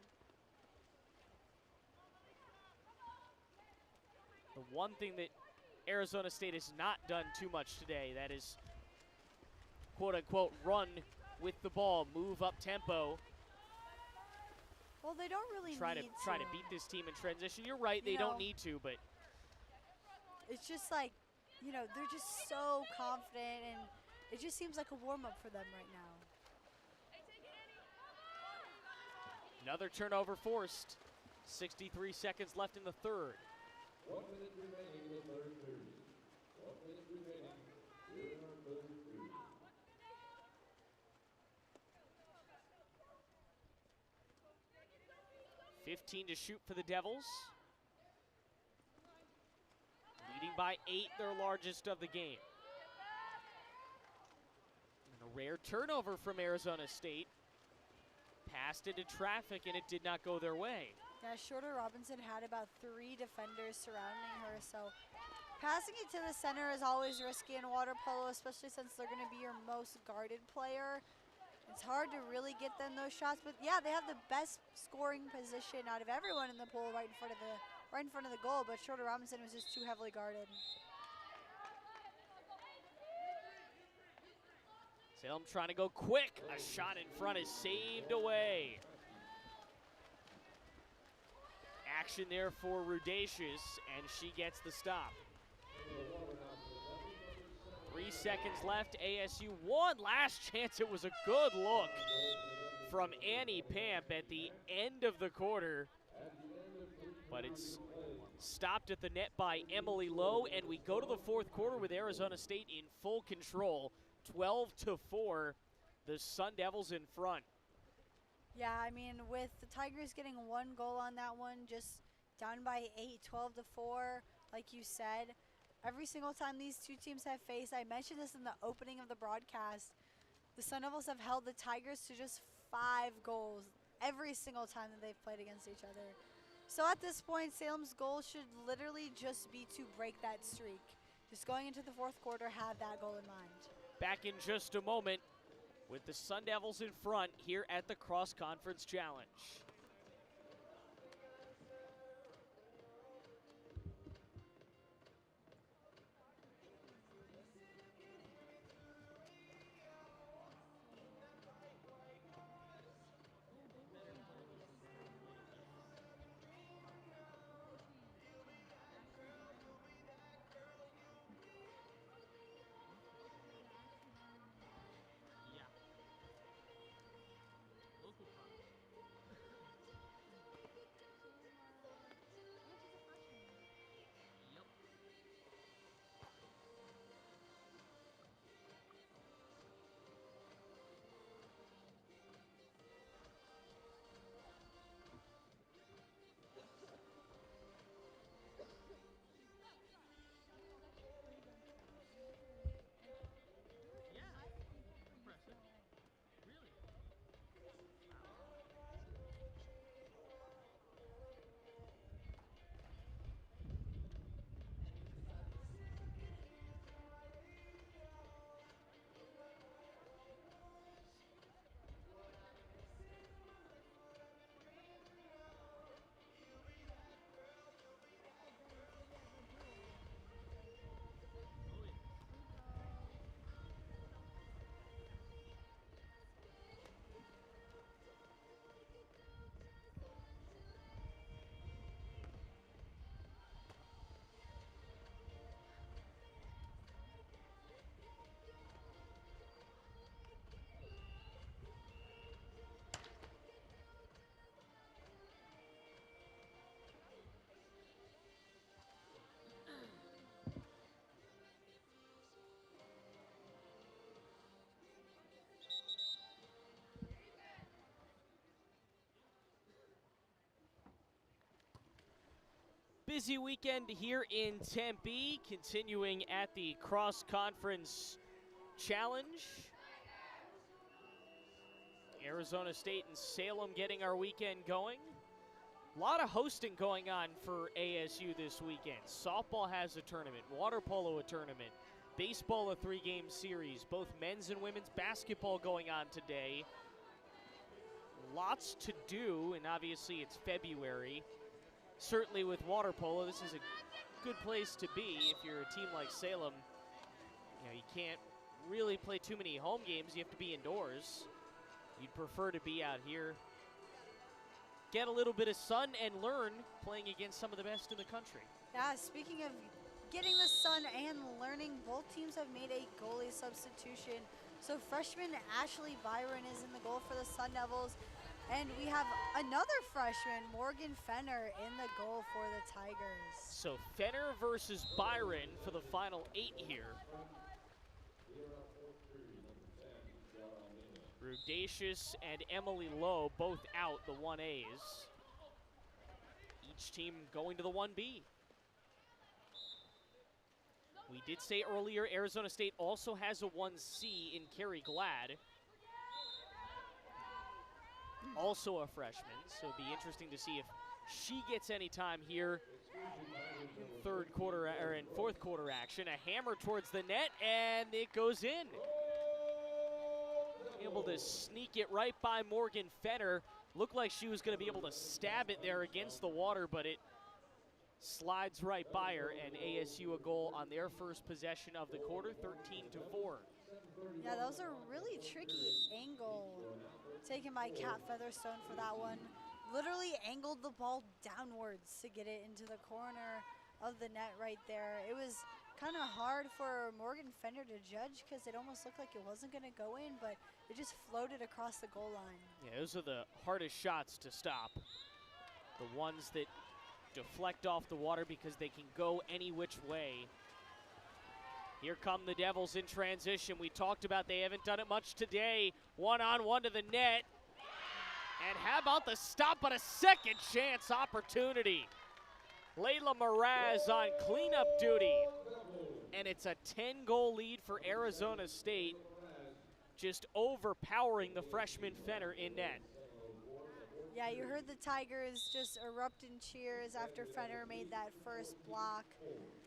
A: The one thing that Arizona State has not done too much today, that is, quote unquote, run with the ball, move up tempo.
B: Well, they don't really
A: try to beat this team in transition. You're right, they don't need to, but
B: it's just like, they're just so confident, and it just seems like a warm-up for them right now.
A: Another turnover forced. 63 seconds left in the third.
E: 1 minute remaining in the third period. 1 minute remaining here in our third period.
A: 15 to shoot for the Devils. Leading by 8, their largest of the game. And a rare turnover from Arizona State. Passed into traffic and it did not go their way.
B: Yeah, Shorter Robinson had about 3 defenders surrounding her, so passing it to the center is always risky in water polo, especially since they're going to be your most guarded player. It's hard to really get them those shots, but yeah, they have the best scoring position out of everyone in the pool right in front of the goal, but Shorter Robinson was just too heavily guarded.
A: Salem trying to go quick. A shot in front is saved away. Action there for Rudacious, and she gets the stop. 3 seconds left, ASU 1. Last chance, it was a good look from Annie Pamp at the end of the quarter. But it's stopped at the net by Emily Lowe, and we go to the fourth quarter with Arizona State in full control. 12-4, the Sun Devils in front.
B: Yeah, I mean, with the Tigers getting 1 goal on that one, just down by 8, 12-4, like you said. Every single time these two teams have faced, I mentioned this in the opening of the broadcast, the Sun Devils have held the Tigers to just 5 goals every single time that they've played against each other. So at this point, Salem's goal should literally just be to break that streak. Just going into the fourth quarter, have that goal in mind.
A: Back in just a moment with the Sun Devils in front here at the Cross Conference Challenge. Busy weekend here in Tempe, continuing at the Cross Conference Challenge. Arizona State and Salem getting our weekend going. A lot of hosting going on for ASU this weekend. Softball has a tournament, water polo a tournament, baseball a 3-game series, both men's and women's basketball going on today. Lots to do, and obviously it's February. Certainly with water polo, this is a good place to be if you're a team like Salem. You know, you can't really play too many home games. You have to be indoors. You'd prefer to be out here, get a little bit of sun, and learn playing against some of the best in the country.
B: Yeah, speaking of getting the sun and learning, both teams have made a goalie substitution. So freshman Ashley Byron is in the goal for the Sun Devils. And we have another freshman, Morgan Fenner, in the goal for the Tigers.
A: So Fenner versus Byron for the final 8 here. Rudacious and Emily Lowe both out, the 1As. Each team going to the 1B. We did say earlier, Arizona State also has a 1C in Carrie Glad. Also a freshman, so it'll be interesting to see if she gets any time here in fourth quarter action. A hammer towards the net, and it goes in. Able to sneak it right by Morgan Fenner. Looked like she was going to be able to stab it there against the water, but it slides right by her, and ASU a goal on their first possession of the quarter, 13-4.
B: Yeah, that was a really tricky angle taken by Kat Featherstone for that one. Literally angled the ball downwards to get it into the corner of the net right there. It was kind of hard for Morgan Fenner to judge because it almost looked like it wasn't going to go in, but it just floated across the goal line.
A: Yeah, those are the hardest shots to stop. The ones that deflect off the water because they can go any which way. Here come the Devils in transition. We talked about they haven't done it much today. One-on-one to the net. And how about the stop, but a second chance opportunity. Layla Mraz on cleanup duty. And it's a 10-goal lead for Arizona State, just overpowering the freshman Fenner in net.
B: Yeah, you heard the Tigers just erupt in cheers after Fenner made that first block.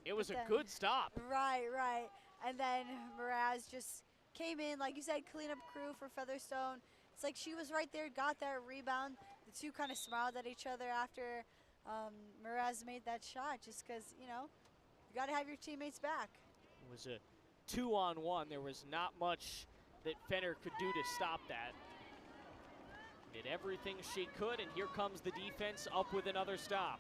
A: It was a good stop.
B: Right. And then Mraz just came in, like you said, cleanup crew for Featherstone. It's like she was right there, got that rebound. The two kind of smiled at each other after Mraz made that shot, just because, you know, you got to have your teammates back.
A: It was a 2-on-1. There was not much that Fenner could do to stop that. Did everything she could, and here comes the defense up with another stop.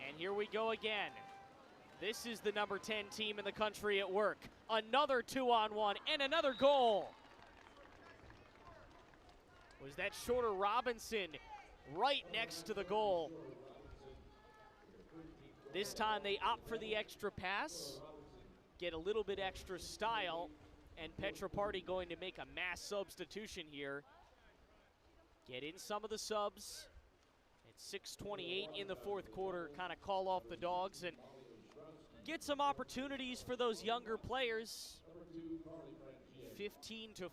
A: And here we go again. This is the number 10 team in the country at work. Another 2-on-1 and another goal. Was that Shorter Robinson right next to the goal? This time they opt for the extra pass, get a little bit extra style, and Petra Party going to make a mass substitution here. Get in some of the subs. It's 6:28 in the fourth quarter, kind of call off the dogs and get some opportunities for those younger players. 15-4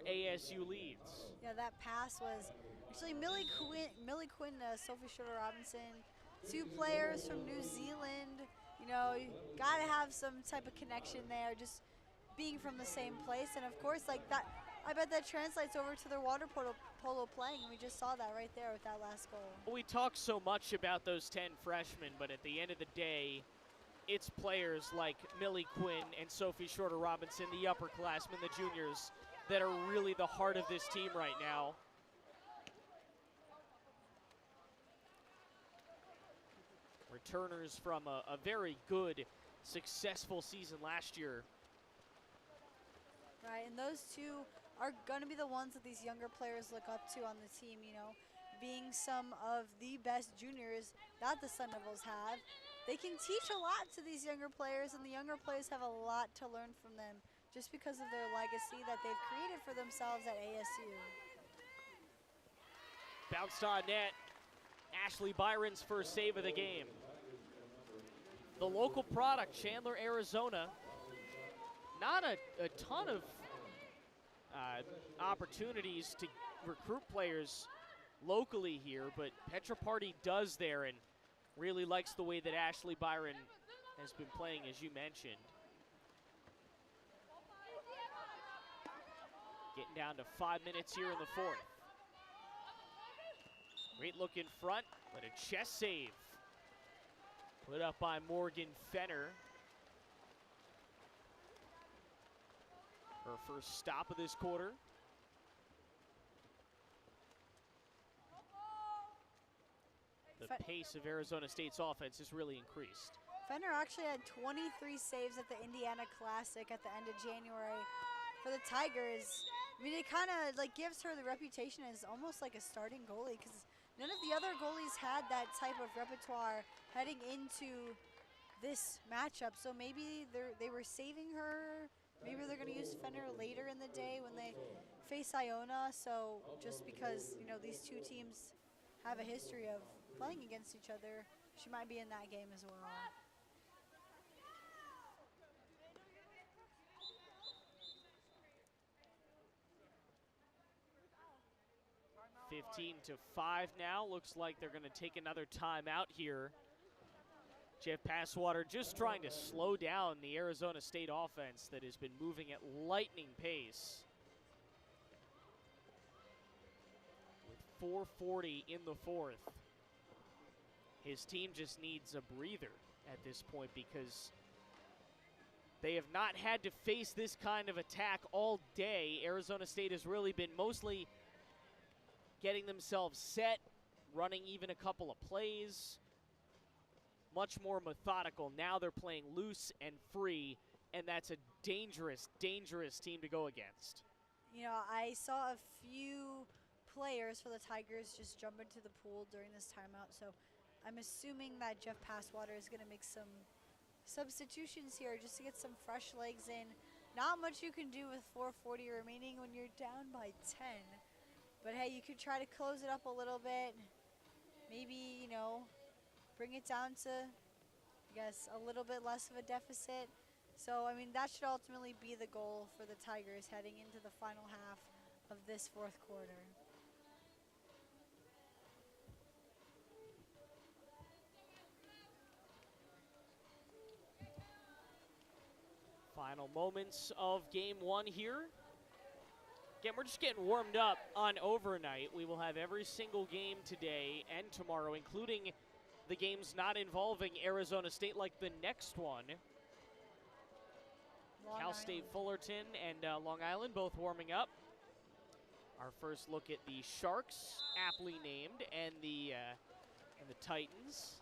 A: ASU leads.
B: Yeah, that pass was actually Millie Quinn, Sophie Shorter Robinson, two players from New Zealand. You know, you gotta have some type of connection there, just being from the same place. And of course, like that, I bet that translates over to their water polo playing. We just saw that right there with that last goal.
A: We talk so much about those 10 freshmen, but at the end of the day, it's players like Millie Quinn and Sophie Shorter Robinson, the upperclassmen, the juniors, that are really the heart of this team right now. Returners from a very good, successful season last year.
B: Right, and those two are going to be the ones that these younger players look up to on the team, you know, being some of the best juniors that the Sun Devils have. They can teach a lot to these younger players, and the younger players have a lot to learn from them just because of their legacy that they've created for themselves at ASU.
A: Bounced on net. Ashley Byron's first save of the game. The local product, Chandler, Arizona. Not a ton of opportunities to recruit players locally here, but Petra Party does there and really likes the way that Ashley Byron has been playing, as you mentioned. Getting down to 5 minutes here in the fourth. Great look in front, but a chest save. Put up by Morgan Fenner. Her first stop of this quarter. The pace of Arizona State's offense has really increased.
B: Fenner actually had 23 saves at the Indiana Classic at the end of January for the Tigers. I mean, it kind of like gives her the reputation as almost like a starting goalie, because none of the other goalies had that type of repertoire heading into this matchup. So maybe they were saving her. Maybe they're going to use Fenner later in the day when they face Iona. So just because, you know, these two teams have a history of playing against each other, she might be in that game as well.
A: 15-5 now. Looks like they're going to take another timeout here. Jeff Passwater just trying to slow down the Arizona State offense that has been moving at lightning pace. With 4:40 in the fourth, his team just needs a breather at this point because they have not had to face this kind of attack all day. Arizona State has really been mostly getting themselves set, running even a couple of plays. Much more methodical. Now they're playing loose and free, and that's a dangerous, dangerous team to go against.
B: You know, I saw a few players for the Tigers just jump into the pool during this timeout, so I'm assuming that Jeff Passwater is going to make some substitutions here just to get some fresh legs in. Not much you can do with 4:40 remaining when you're down by 10. But hey, you could try to close it up a little bit. Maybe, you know, bring it down to, I guess, a little bit less of a deficit. So, I mean, that should ultimately be the goal for the Tigers heading into the final half of this fourth quarter.
A: Final moments of game one here. Again, we're just getting warmed up on Overnght. We will have every single game today and tomorrow, including the games not involving Arizona State, like the next one. Cal State Fullerton and Long Island both warming up. Our first look at the Sharks, aptly named, and the Titans.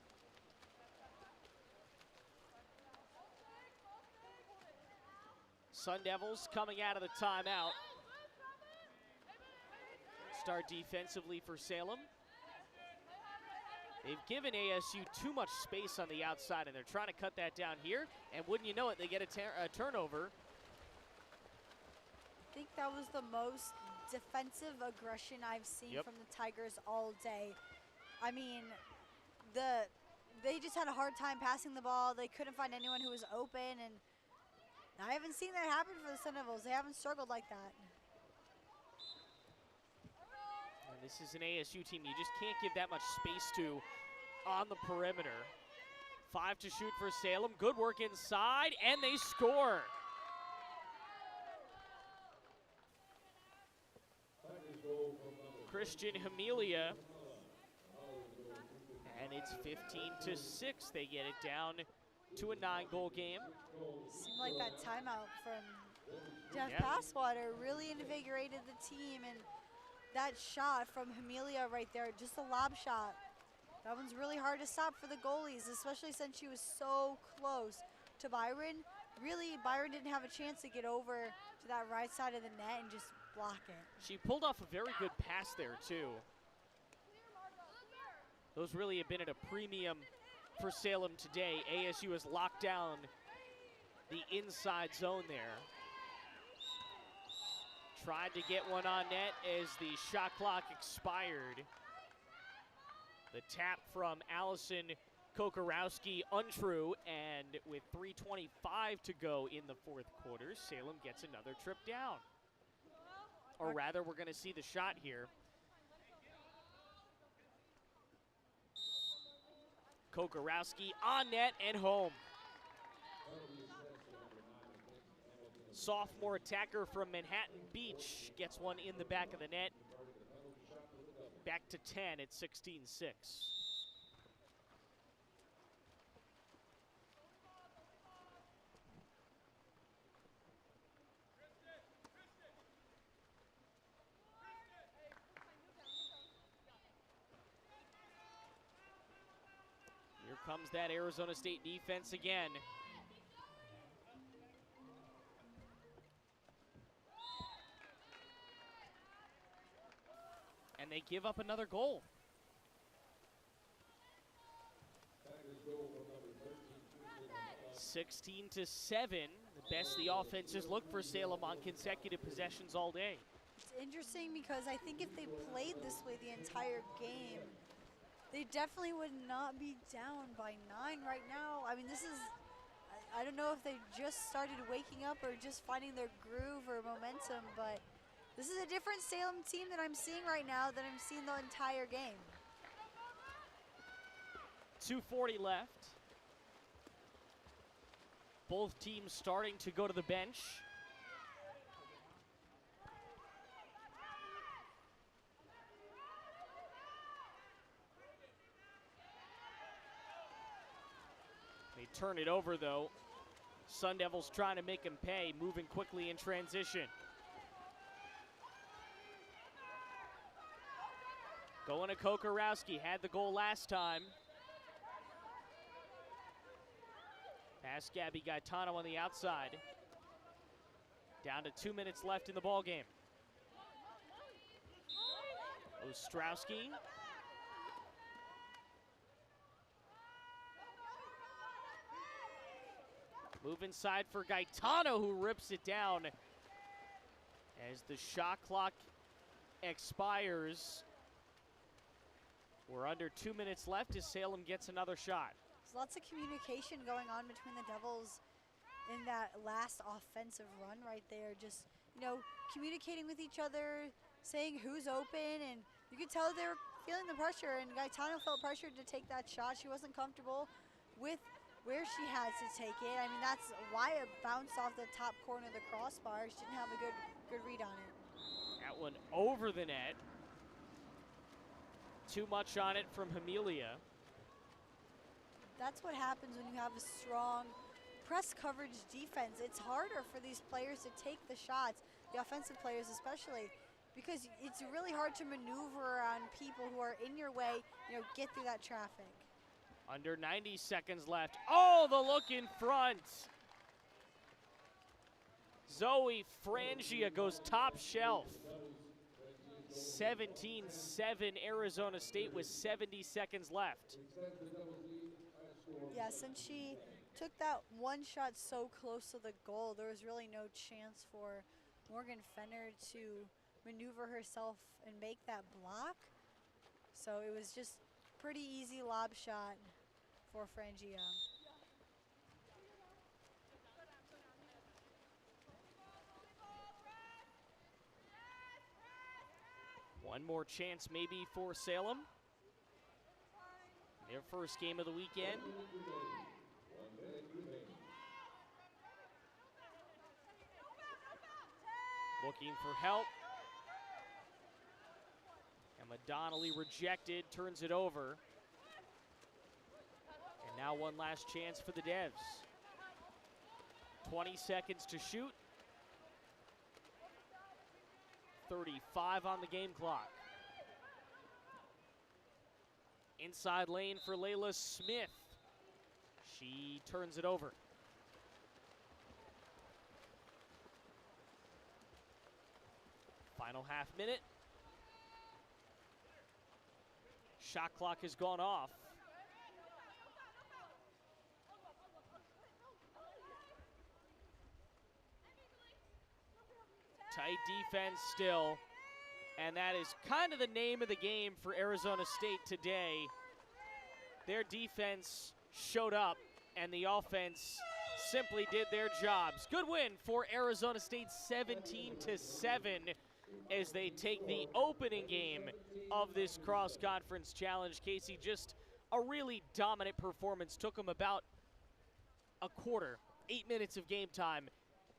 A: Sun Devils coming out of the timeout. Start defensively for Salem. They've given ASU too much space on the outside, and they're trying to cut that down here. And wouldn't you know it, they get a turnover.
B: I think that was the most defensive aggression I've seen from the Tigers all day. I mean, they just had a hard time passing the ball. They couldn't find anyone who was open, and I haven't seen that happen for the Sun Devils. They haven't struggled like that.
A: And this is an ASU team you just can't give that much space to on the perimeter. 5 to shoot for Salem. Good work inside, and they score. Christian Amelia. And it's 15-6. They get it down to a 9-goal game.
B: Seemed like that timeout from Jeff Passwater really invigorated the team, and that shot from Amelia right there, just a lob shot. That one's really hard to stop for the goalies, especially since she was so close to Byron. Really, Byron didn't have a chance to get over to that right side of the net and just block it.
A: She pulled off a very good pass there, too. Those really have been at a premium for Salem today. ASU has locked down the inside zone there. Tried to get one on net as the shot clock expired. The tap from Allison Kokorowski untrue, and with 3:25 to go in the fourth quarter, Salem gets another trip down. Or rather, we're going to see the shot here. Kokorowski on net and home. Sophomore attacker from Manhattan Beach gets one in the back of the net. Back to 10 at 16-6. Here comes that Arizona State defense again. And they give up another goal.
E: Tigers goal from number 13.
A: 16-7. The best the offense has looked for Salem on consecutive possessions all day.
B: It's interesting because I think if they played this way the entire game, they definitely would not be down by 9 right now. I mean, this is, I don't know if they just started waking up or just finding their groove or momentum, but this is a different Salem team that I'm seeing right now than I'm seeing the entire game.
A: 2:40 left. Both teams starting to go to the bench. They turn it over though. Sun Devils trying to make him pay, moving quickly in transition. Going to Kokorowski, had the goal last time. Pass Gabby Gaetano on the outside. Down to 2 minutes left in the ball game. Ostrowski. Move inside for Gaetano, who rips it down as the shot clock expires. We're under 2 minutes left as Salem gets another shot.
B: There's lots of communication going on between the Devils in that last offensive run right there. Just, you know, communicating with each other, saying who's open, and you could tell they were feeling the pressure, and Gaetano felt pressured to take that shot. She wasn't comfortable with where she had to take it. I mean, that's why it bounced off the top corner of the crossbar. She didn't have a good read on it.
A: That one over the net. Too much on it from Amelia.
B: That's what happens when you have a strong press coverage defense. It's harder for these players to take the shots, the offensive players especially, because it's really hard to maneuver around people who are in your way, you know, get through that traffic.
A: Under 90 seconds left. Oh, the look in front. Zoe Frangia goes top shelf. 17-7 Arizona State with 70 seconds left.
B: Yeah, since she took that one shot so close to the goal, there was really no chance for Morgan Fenner to maneuver herself and make that block. So it was just pretty easy lob shot for Frangia.
A: One more chance maybe for Salem. Their first game of the weekend. Looking for help. Emma Donnelly rejected, turns it over. And now one last chance for the Devs. 20 seconds to shoot. 35 on the game clock. Inside lane for Layla Smith. She turns it over. Final half minute. Shot clock has gone off. Tight defense still And that is kind of the name of the game for Arizona State today. Their defense showed up, and the offense simply did their jobs. Good win for Arizona State, 17-7, as they take the opening game of this cross-conference challenge. Casey, just a really dominant performance. Took them about a quarter, 8 minutes of game time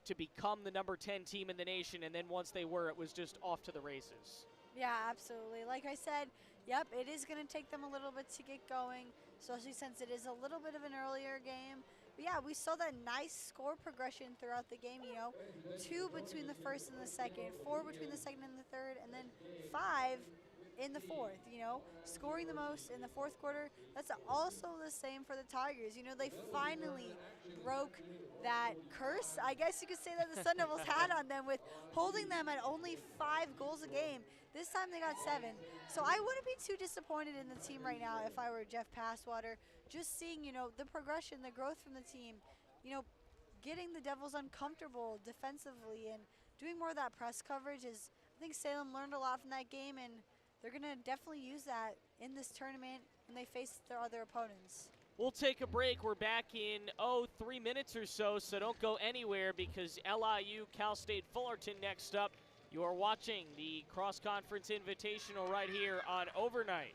A: to become the number 10 team in the nation, and then once they were, it was just off to the races.
B: Yeah, absolutely. Like I said, yep, it is going to take them a little bit to get going, especially since it is a little bit of an earlier game. But yeah, we saw that nice score progression throughout the game, you know, 2 between the first and the second, 4 between the second and the third, and then 5 in the fourth, you know, scoring the most in the fourth quarter. That's also the same for the Tigers. You know, they finally broke that curse, I guess you could say, that the Sun Devils had on them with holding them at only 5 goals a game. This time they got 7. So I wouldn't be too disappointed in the team right now if I were Jeff Passwater. Just seeing, you know, the progression, the growth from the team, you know, getting the Devils uncomfortable defensively and doing more of that press coverage is, I think Salem learned a lot from that game, and they're going to definitely use that in this tournament when they face their other opponents.
A: We'll take a break. We're back in, 3 minutes or so don't go anywhere, because LIU, Cal State Fullerton next up. You are watching the Cross Conference Invitational right here on Overnght.